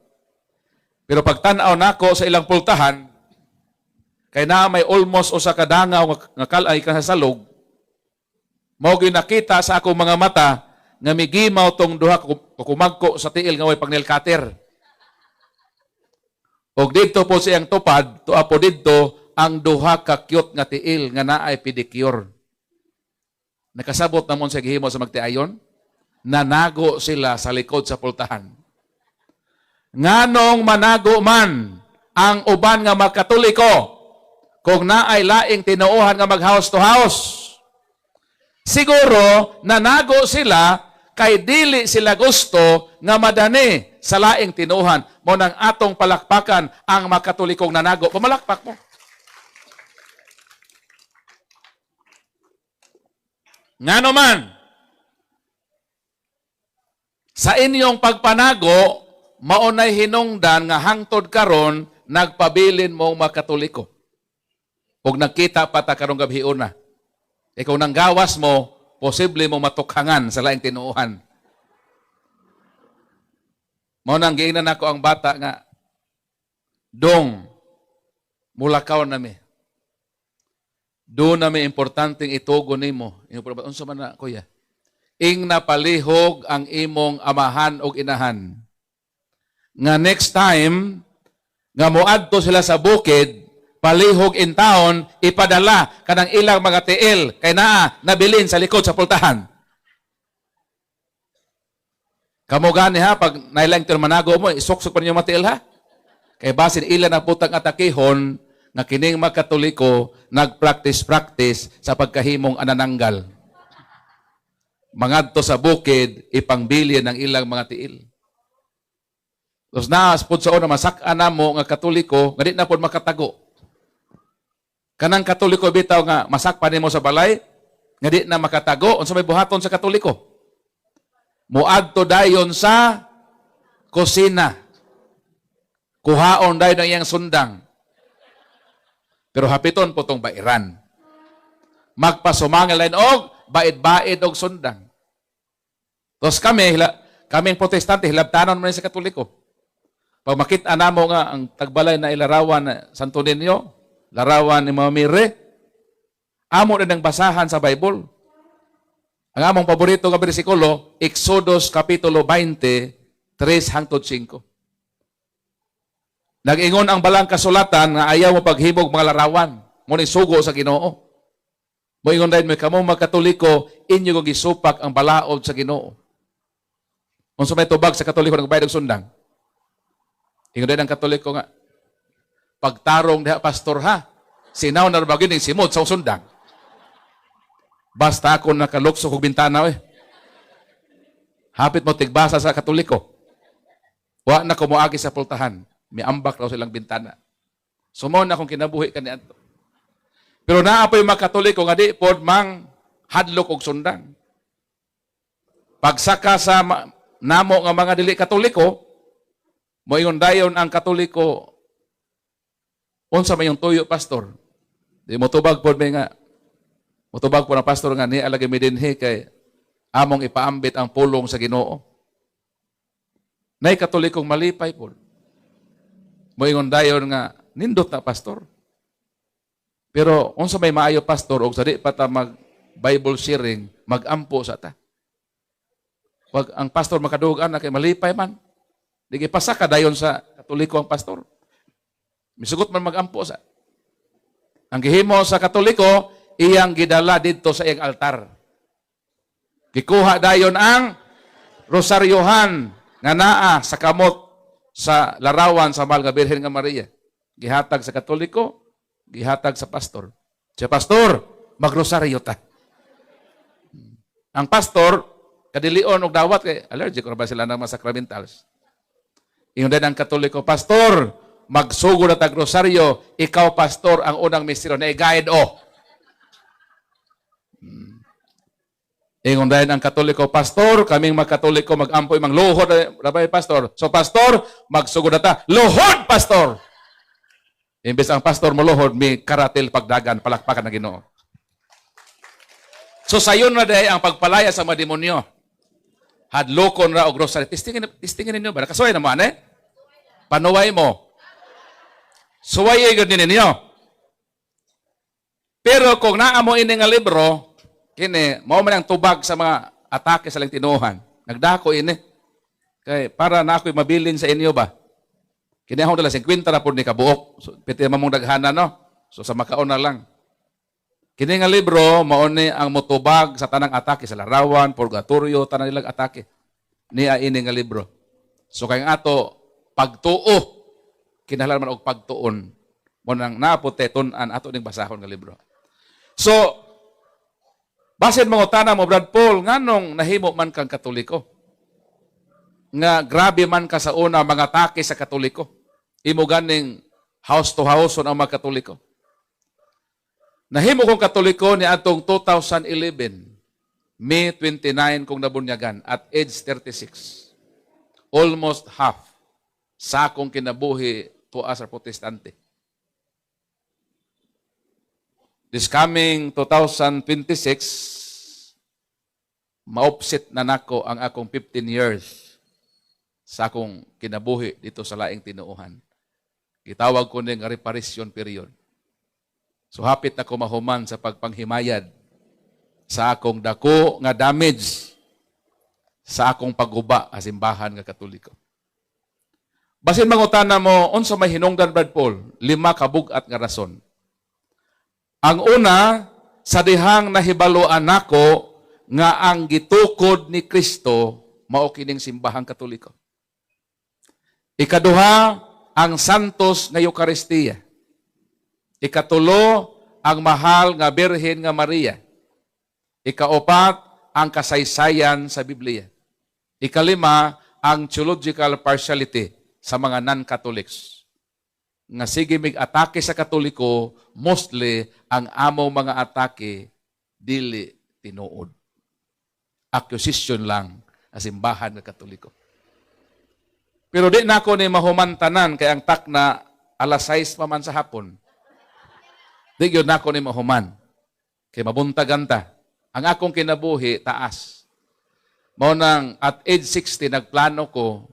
Pero pag tan-aw nako sa ilang pultahan, kay na may almost usa ka dangaw nga kalay ka sa salog, Mao gyud nakita sa akong mga mata nga migimaw tong duha kumagko sa tiil nga way pag-nail cutter. Og didto po siyang tupad, tuwa po didto ang duha ka cute nga tiil nga naay pedicure. Nakasabot namon sa gihimo sa magtiayon, nanago sila sa likod sa pultahan. Nganong manago man ang uban nga magkatoliko kung naay laing tinuohan nga mag house to house? Siguro nanago sila kay dili sila gusto nga madani sa laing tinuhan. Mo nang atong palakpakan ang makatolikong nanago. Pumalakpak mo. Ngano man, sa inyong pagpanago, maunay hinungdan nga hangtod karon nagpabilin mong makatoliko. Ug nakita pa ta karong gabi una. Ikaw nang gawas mo, posible mo matukhangan sa laing tinuuhan. Mao nang giingnan nako ang bata nga, dong, mulakaw nami. Doon nami importanteng itugo nimo. Unsa man na, kuya? Ing napalihog ang imong amahan o inahan. Nga next time, nga moadto sila sa bukid, palihog in town, ipadala kanang ilang mga tiil kay naa nabilin sa likod sa pultahan. Kamo gani ha, pag nailang manago mo, isuksok pa ninyo mga tiil ha. Kay basin ilan na putang atakihon nga kining magkatoliko nagpractice sa pagkahimong anananggal. Mangadto sa bukid, ipangbilin ng ilang mga tiil. Tapos naaspod sa una, masak-an na mo nga katoliko, nga di na po makatago. Kanang katoliko bitaw nga masakpan nimo sa balay, nga di na makatago, unsa may buhaton sa katoliko? Muadto dayon sa kusina. Kuhaon dayon ang iyang sundang. Pero hapiton po tong bairan. Magpasumangal lain og bait-bait og sundang. Tapos kaming protestante, hilabtanon man sa katoliko. Pag makita namo nga ang tagbalay na ilarawan na Santo Niño, larawan ni Mama Mire, amo na ng basahan sa Bible. Ang among paborito nga bersikulo, Exodus Kapitulo 20, 3-5. Nag-ingon ang balang kasulatan nga ayaw mo paghimog mga larawan. Ngunit sugo sa Ginoo. Moingon dahil may kamong magkatoliko, inyo kong gisupak ang balaod sa Ginoo. Kung may tubag sa katoliko, nagbayad ng sundang. Ingon dahil ang katoliko nga, pagtarong diha pastor ha, sinaw na bagin ng simot sa sundang. Basta ako nakalukso kong bintana eh. Hapit mo tigbasa sa katoliko. Wa na kumuagi sa pultahan. May ambak raw silang bintana. Sumo na akong kinabuhi kaniya. Pero naapoy mga katoliko nga di pod mang hadlok og sundang. Pagsaka sa namo nga mga dili katoliko, moingon dayon ang katoliko, unsa may yung tuyo pastor? Di mo tubag pod may nga, mutubag po ng pastor nga ni alagay mi dinhi kay among ipaambit ang pulong sa Ginoo. Nay katolikong malipay po. Moingon dayon nga nindot na pastor. Pero unsa may maayo pastor og sadi pa ta mag Bible sharing, magampo sa ta. Pag ang pastor makadugan na kay malipay man, di gipasaka dayon sa katoliko ang pastor. Misugot man magampo sa. Ang gihimo sa katoliko, iyang gidala dito sa iyang altar. Gikuha dayon ang rosaryohan nga naa sa kamot sa larawan sa mahal nga Birhen nga Maria. Gihatag sa katoliko, gihatag sa pastor. Siya pastor, magrosaryo ta. Ang pastor, kadilion og dawat kay allergic or ba sila ng mga sacramentals. Ingon din ang katoliko, pastor, magsugo na tag rosaryo, ikaw pastor ang unang misteryo na i-guide o. Ingon dahil ang katoliko, pastor, kaming magkatoliko, mag-ampoy, mangluhod, rabay pastor. So pastor, magsugod na ta, luhod pastor! Imbes ang pastor mo luhod, may karatil pagdagan, palakpakan na Ginoo. So sayon na dahil ang pagpalaya sa mga demonyo. Hadlokon ra o grocery. Testingin ninyo ba? Nakasuway naman eh? Panuway mo. Suway yun ninyo. Pero kung naa mo ini nga libro, Kini, mao man ang tubag sa mga atake sa lang tinuhan. Nagdako ini. Kay para na ako'y mabilin sa inyo ba? Kini akong dala 50 na po ni kabuok. So, piti mamong daghana, no? So sa makaon na lang. Kini nga libro, mauni ang mutubag sa tanang atake sa larawan, purgatorio, tanang ilang atake. Niya ini nga libro. So kay ato pagtuo, kinahanglan man og pagtuon. Mo nang naputi tun-an ato ning basahon nga libro. So basin mga tanang mo Brad Paul, nganong nahimo man kang Katoliko? Nga grabe man ka sa una mga atake sa Katoliko. Imo ganing house to house ang mga Katoliko. Nahimo kong Katoliko ni atong 2011, May 29 kong nabunyagan at age 36. Almost half sa akong kinabuhi tuwa sa Protestante. This coming 2026, maopsit na nako ang akong 15 years sa akong kinabuhi dito sa laing tinuuhan. Gitawag ko ning reparation period. So hapit na ko mahuman sa pagpanghimayad sa akong dako nga damage sa akong pagguba sa simbahan nga Katoliko. Basin mangutana mo, unsa may hinungdan Brad Paul? 5 kabugat nga rason. Ang una, sa dihang nahibaluan nako nga ang gitukod ni Kristo mao kining simbahang Katoliko. Ikaduha, ang santos nga Eucharistia. Ikatulo, ang mahal nga Birhen nga Maria. Ikaapat, ang kasaysayan sa Biblia. Ikalima, ang theological partiality sa mga non-Catholics. Nga sige mig atake sa Katoliko, mostly ang amo mga atake dili tinuod. Accusation lang ang simbahan ng Katoliko. Pero di na ako ni mahumantanan kay ang tak na alas 6 pa man sa hapon. Di yun na ako ni mahuman. Kay mabuntaganta. Ang akong kinabuhi, taas. Mao nang at age 60, nagplano ko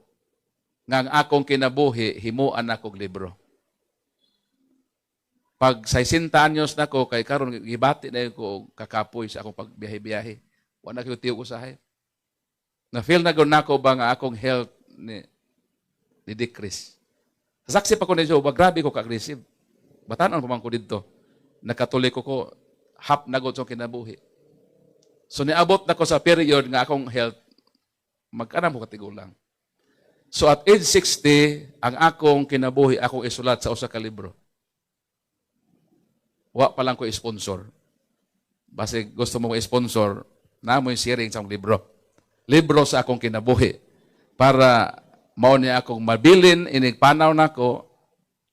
nga ang akong kinabuhi, himuan akong libro. Pag 60 anyos na ko, kay karon gibati na ko kakapoy sa akong pagbiyahe-biyahe. Wala ko tiyo usahay. Na-feel na gud nako ba nga akong health ni decrease. Saksi pa ko ni Joe, grabe ko ka-aggressive. Batanon pa man ko dito. Nakatoliko ko, hap na gud sa kinabuhi. So niabot na ko sa period nga akong health, magkana mo katigulang. So at age 60, ang akong kinabuhi, akong isulat sa usa ka libro. Wa pa lang ko sponsor. Basi gusto mo i-sponsor, na mo sharing sa libro. Libro sa akong kinabuhi. Para mao niya akong mabilin, inigpanaw na ko,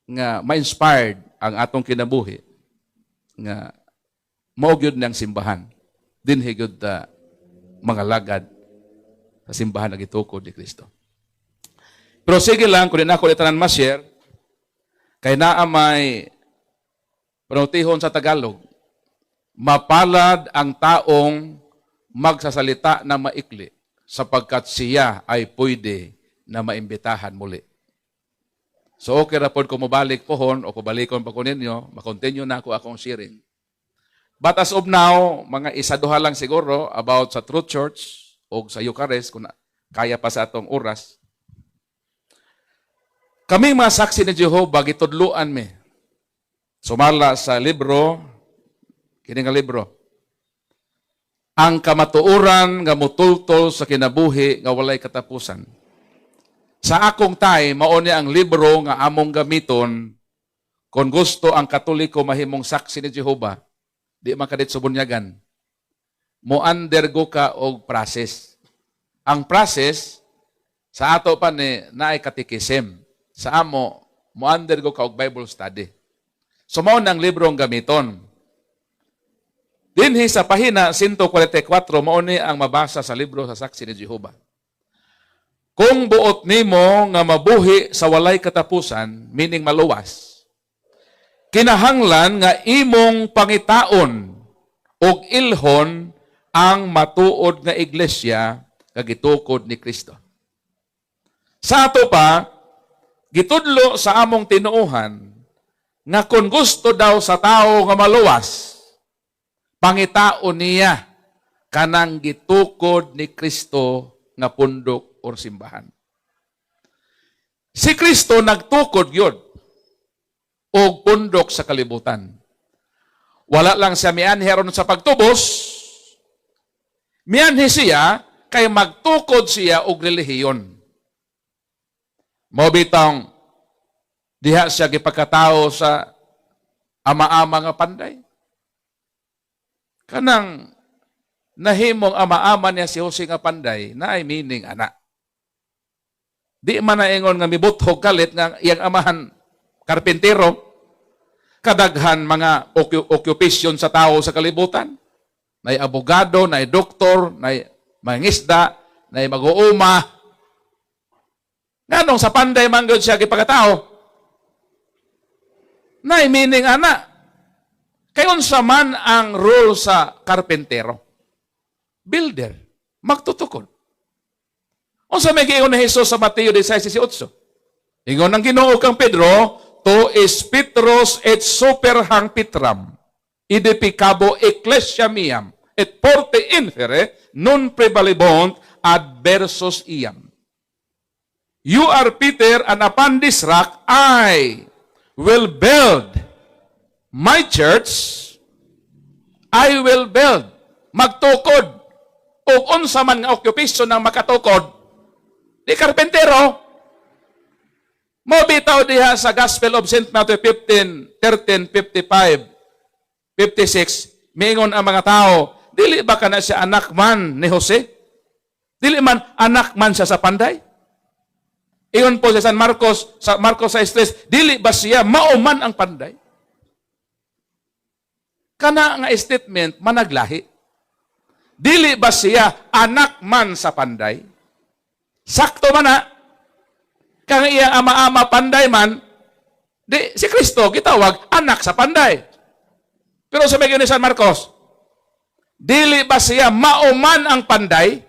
nga ma-inspired ang atong kinabuhi. Nga mao gyud ng simbahan. Dinhi gyud mga lagad sa simbahan na gitukod ni Kristo. Pero sige lang, kung di na ako itanan ma-share, kay naa may panutihon sa Tagalog, mapalad ang taong magsasalita na maikli sapagkat siya ay pwede na maimbitahan muli. So okay ra pod ko mabalik pohon o kubalikon pa ko ninyo, makontinue na ako akong sharing. But as of now, mga isa-duha lang siguro about sa Truth Church o sa Eucharist, kung kaya pa sa atong oras. Kaming mga saksi ni Jehovah, gitudluan mi. Sumala sa libro, kini nga libro, ang kamatuoran nga mutultol sa kinabuhi nga walay katapusan. Sa akong time, mao ni ang libro nga among gamiton kung gusto ang Katoliko mahimong saksi ni Jehovah. Di makadit sa bunyagan. Mo-undergo ka og process. Ang process, sa ato pa ni naay katikisim. Sa amo, mo-undergo ka og Bible study. So, mao nang librong gamiton. Dinhi sa pahina 144, mao ni ang mabasa sa libro sa Saksi ni Jehovah. Kung buot nimo nga mabuhi sa walay katapusan, meaning maluwas, kinahanglan nga imong pangitaon og ilhon ang matuod nga iglesia nga gitukod ni Kristo. Sa ato pa, gitudlo sa among tinuohan nga kung gusto daw sa tao nga maluwas, pangitaon niya kanang gitukod ni Kristo nga pundok or simbahan. Si Kristo nagtukod yun og pundok sa kalibutan. Wala lang siya mianhi aron sa pagtubos, mianhi siya kay magtukod siya og relihiyon. Mao bitang diha siya gipagkatao sa ama-ama nga panday. Kanang nahimong ama-ama niya si Jose nga panday na ay meaning anak. Di man na ingon nga mibuthog kalit nga iyang amahan karpintero, kadaghan mga occupation sa tao sa kalibutan. Nay abogado, nay doktor, nay mangisda, nay mag-uuma. Nganong sa panday man gyud siya gipagkatao? Nay meaning ana. Kay unsa man ang role sa karpentero? Builder, magtutukod. Unsa may giingon ni Jesus sa Mateo 16:18? Ingon ng Ginoo kang Pedro, to is Petros et super hang Petram, edifecabo ecclesia miam, et porte infere non prevalebont adversus iam. You are Peter, and upon this rock I will build my church. I will build. Magtukod. O unsa man nga occupation ng makatukod, di karpentero. Mo bitaw diha sa Gospel of St. Matthew 15:13, 55, 56, mingon ang mga tao, dili ba kana siya anak man ni Jose? Dili man anak man siya sa panday? Iyon po sa Marcos 6:3, dili ba siya mauman ang panday? Kana nga statement managlahi. Dili ba siya anak man sa panday? Sakto man na. Kang iyang ama-ama panday man, di si Kristo gitawag anak sa panday. Pero sa ni San Marcos, dili ba siya mauman ang panday?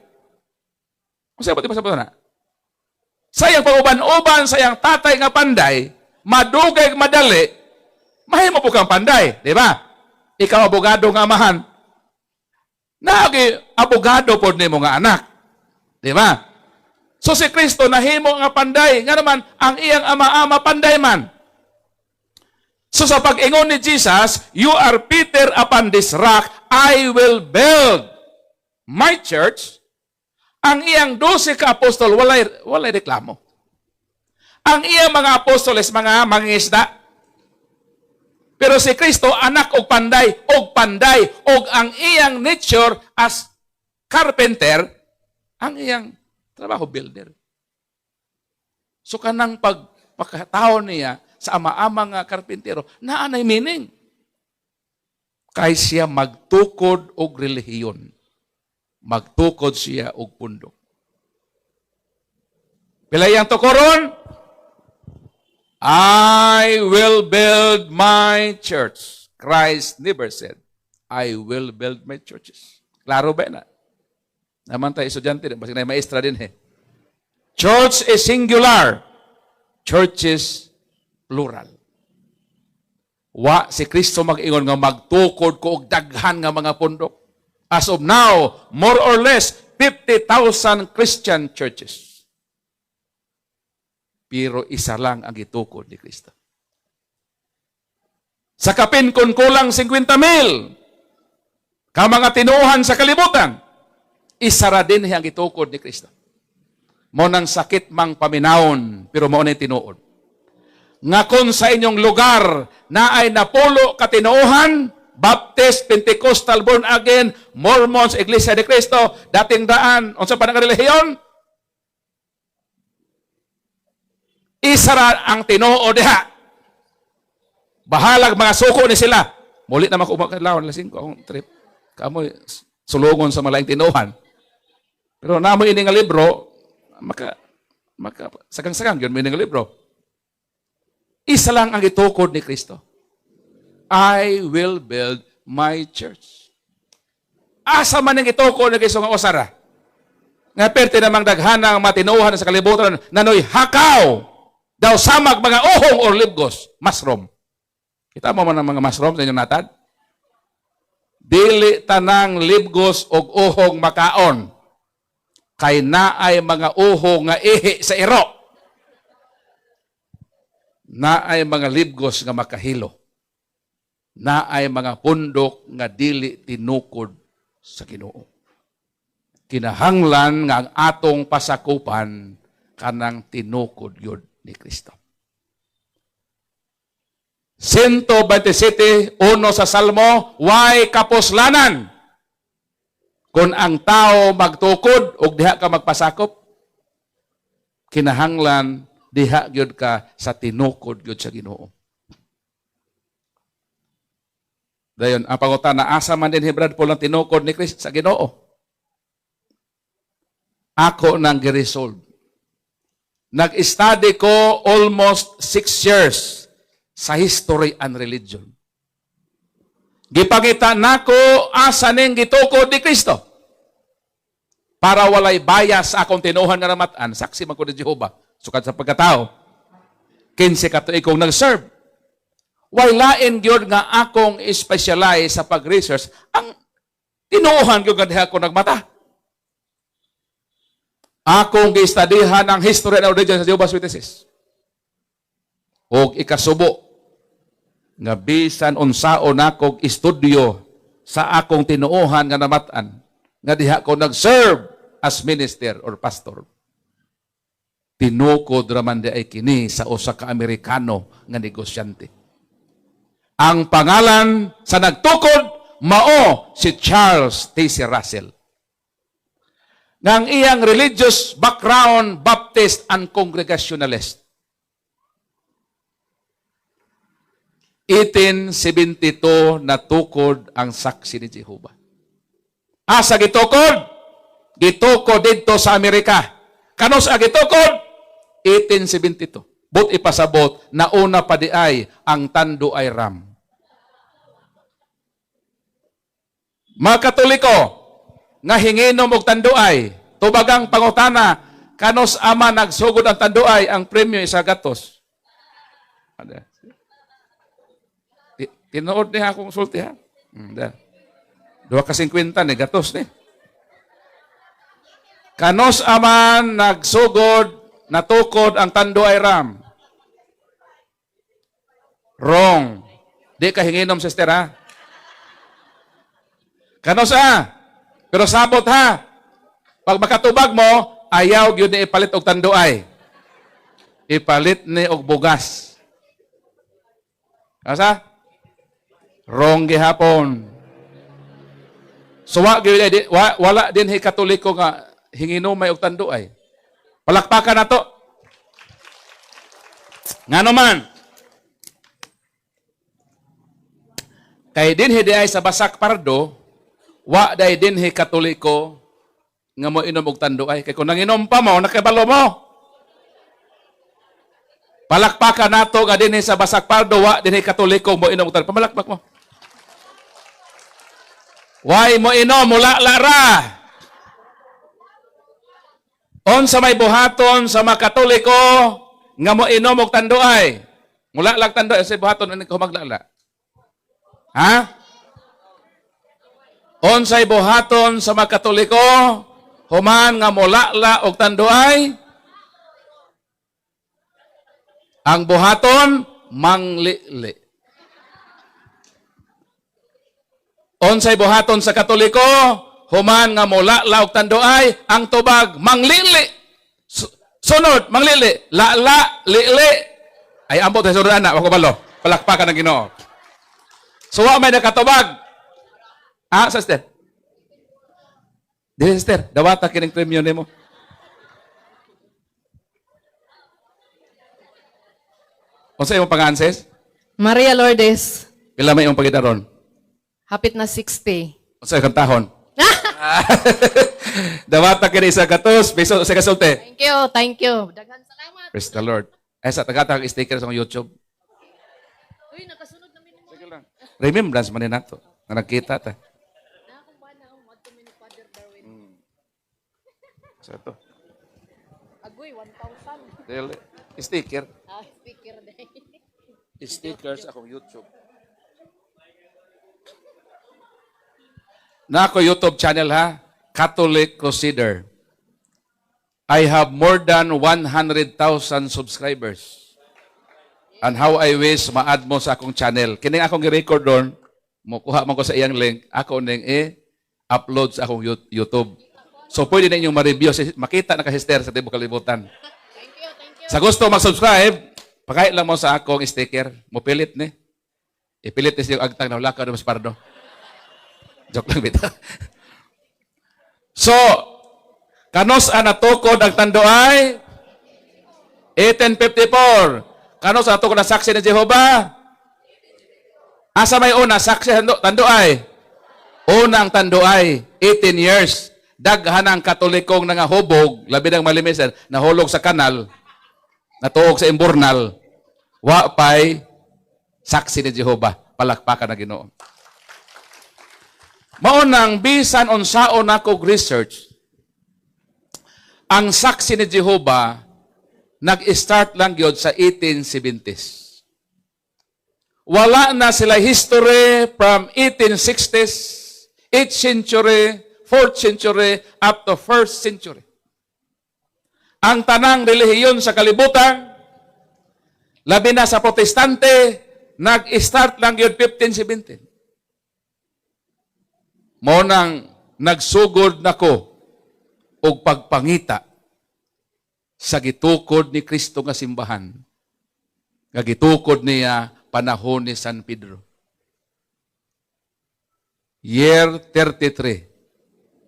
Kasi ba na? Sayang pag-uban-uban sa iyang tatay nga panday, madugay madali, mahimo po kang panday, di ba? Ikaw abogado nga amahan. Naagi abogado pod nimo nga anak. Di ba? So si Kristo nahimo nga panday, nga naman ang iyang ama-ama panday man. So sa pag-ingon ni Jesus, you are Peter, upon this rock I will build my church. Ang iyang 12 ka apostol walay reklamo. Ang iyang mga apostoles mga mangingisda. Pero si Kristo anak og panday, og ang iyang nature as carpenter, ang iyang trabaho builder. So kanang pagkatao niya sa ama-ama nga karpintero, naanay meaning. Kay siya magtukod og relihiyon. Magtukod siya og pundok. Pilayang tukoron, I will build my church. Christ never said, I will build my churches. Klaro ba na? Naman tayo estudyante din, basig na maestra din Church is singular. Church is plural. Wa si Kristo mag-ingon nga magtukod ko og daghan nga mga pundok. As of now, more or less 50,000 Christian churches. Pero isa lang ang gitukod ni Kristo. Sa kapin kun kulang 50,000 ka mga tinuuhan sa kalibutan, isa ra din ang gitukod ni Kristo. Mo nang sakit mang paminawon, pero mo na tinuod. Nga kung sa inyong lugar na ay napulo katinuuhan, Baptist, Pentecostal, Born Again, Mormons, Iglesia de Cristo, dating daan, unsa pa nga relihiyon? Isa ra ang tinuod diha. Bahalag mga suko ni sila. Muli na makumakalawan lasing ko akong trip. Kamoy sulungon sa malaing tinuhan. Pero namo ini nga libro, maka sagang-sagang yun may nga libro. Isa lang ang itukod ni Kristo. I will build my church. Asa man ang itukod ni Kristo nga osara. Nga perte namang daghanang matinuhan sa kalibutan nanoy hakaw daw samag mga ohong or libgos, mushroom. Kita mo man ang mga mushroom sa inyong natad? dili tanang libgos og uhong makaon. Kay naay mga uho nga ihi sa iro. Naay mga libgos nga makahilo. Naay mga pundok nga dili tinukod sa Ginoo. Kinahanglan nga ang atong pasakupan kanang tinukod yun ni Kristo. 127:1 sa Salmo, way kapuslanan kung ang tao magtukod o diha ka magpasakop. Kinahanglan diha gyud ka sa tinukod gyud sa Ginoo. Dayon ang pangutana, asa man din Brad Paul ang tinukod ni Kristo sa Ginoo? Ako nang gi-resolve. Nag-study ko almost 6 years sa history and religion. Gipangita nako asa ning gitukod ni Kristo. Para walay bias sa akong tinuhan nga ramatan, saksi man ko ni Jehova, sukad sa pagkatao. 15 ka tuig kong nag-serve. Walain gyud nga akong specialize sa pag-research, ang tinuhan gyud nga diha ko nagmata. Akong gi-studyhan ang history and origin sa Jehovah's Witnesses. Og ikasubo nga bisan unsaon akong istudyo sa akong tinuohan nga namatan nga diha ko nag-serve as minister or pastor. Tinukod raman di ay kini sa usa ka Amerikano nga negosyante. Ang pangalan sa nagtukod mao si Charles T.C. Russell. Ngang iyang religious background, Baptist and Congregationalist. 1872 natukod ang saksi ni Jehova. Asa gitukod? Gitukod dito sa Amerika. Kanos ang gitukod? 1872. But ipasabot, nauna pa di ay ang Tando ay Ram. Mga Katoliko, nga hinginom og tanduay, tubagang pangutana, kanos ama nagsugod ang tanduay, ang premyo isa gatos. Tinuod niya akong sulti ha. 2.50 ni gatos ni. Kanos aman nagsugod, natukod ang tanduay ram. Wrong. Di ka hinginom sister ha. Kanos pero sabot ha. Pag makatubag mo, ayaw gyud ni ipalit og tanduay. Ipalit ni og bugas. Asa? Wrong gihapon. So wala din Katoliko nga hinginomay og tanduay. Palakpakan nato. Ngano man? Kay dinhi di ay sa Basak Pardo, wa day dinhi Katoliko nga mo inom og tanduay. Kay kung nanginom pa mo, nakabalo mo. Palakpakan nato nga dinhi sa Basak Pardo, wa dinhi Katoliko mo inom og tanduay. Pamalakpak mo. Why mo inom? Mula lara. Sa may buhaton sa mga Katoliko nga mo inom og tanduay. Mula lag tanduay sa buhaton ani ko maglala. Ha? Unsay buhaton sa mga Katoliko, human nga mulala og tanduay, ang buhaton manglili. Unsay buhaton sa Katoliko, human nga mulala og tanduay, ang tubag manglili. Sunod, manglili, lala, lili. Ay ambot sa surana, wako balo. Palakpakan ang Ginoo. So wa may nakatubag. Sister. Dili, sister. Dawata kining premyo nimo. Unsa imong pangalan, sis? Maria Lourdes. Pila may imong pagidaron? Hapit na 60. Unsa imong tahon? Dawata kini isa katos, piso sa kasulte. Thank you, thank you. Daghan salamat. Praise the Lord. Ay sa tagatag sticker sa YouTube. Uy, nakasunod na minimo. Sige lang. Remembrance man ni nato. Na nakita ta. Sa to. Agoy, 1,000. Dili. Sticker. Speaker day. Stickers akong YouTube. Na ako YouTube channel ha, Catholic Crusader. I have more than 100,000 subscribers. And how I wish ma-add mo sa akong channel. Kining akong i-record doon, mukuha mo ko sa iyang link, ako ning i-upload sa akong YouTube. So pwede na inyong ma-review, makita na ka-sister sa Tibok Kalibutan. Thank you, thank you. Sa gusto mag-subscribe, pakait lang mo sa akong sticker. Mupilit ni. Ipilit ni yung agtang na wala ka mas pardo. Joke lang bita. So, kanos natukod ang tanduay? 1854. Kanos natukod ang saksi ni Jehovah? Asa may una, saksi tanduay? Unang tanduay, 18 years. Daghan ang katolikong nangahubog, labi ng malimisan, nahulog sa kanal, natuog sa imburnal, wa pay saksi ni Jehovah, palakpakan na Ginoo. Maunang bisan unsaon ako research, ang saksi ni Jehovah nag-start lang yun sa 1870s. Wala na sila history from 1860s, 8th century, 4th century, up to 1st century. Ang tanang relihiyon sa kalibutan, labi na sa protestante, nag-start lang yun 1517. Mo nang nagsugod nako og pagpangita sa gitukod ni Kristo nga simbahan. Nga gitukod niya panahon ni San Pedro. Year 33.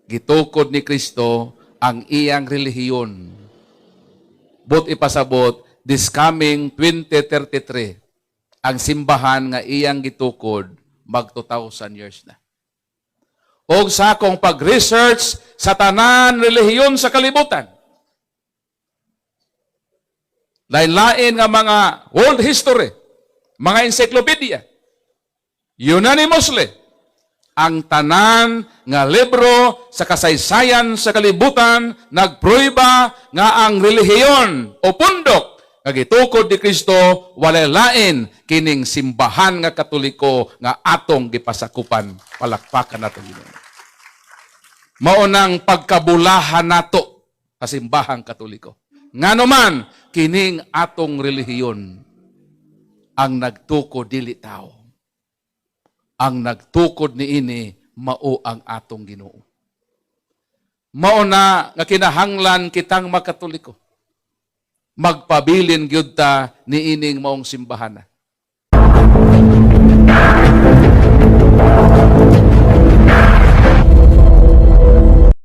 Gitukod ni Kristo ang iyang relihiyon. But ipasabot, this coming 2033, ang simbahan nga iyang gitukod, mag 2,000 years na. O sa akong pag-research sa tanan relihiyon sa kalibutan, lain-lain nga mga world history, mga encyclopedia, unanimously, ang tanan nga libro sa kasaysayan sa kalibutan nagpruiba nga ang relihiyon o pundok nga gitukod ni Kristo walay lain kining simbahan nga Katoliko nga atong gipasakupan. Palakpakan nato Ginoo. Mao nang pagkabulahan nato sa simbahang Katoliko. Ngano man kining atong relihiyon ang nagtukod dili tao. Ang nagtukod niini mao ang atong Ginoo. Mao na nga kinahanglan kitang makatoliko. Magpabilin gyud ta niining maong simbahan.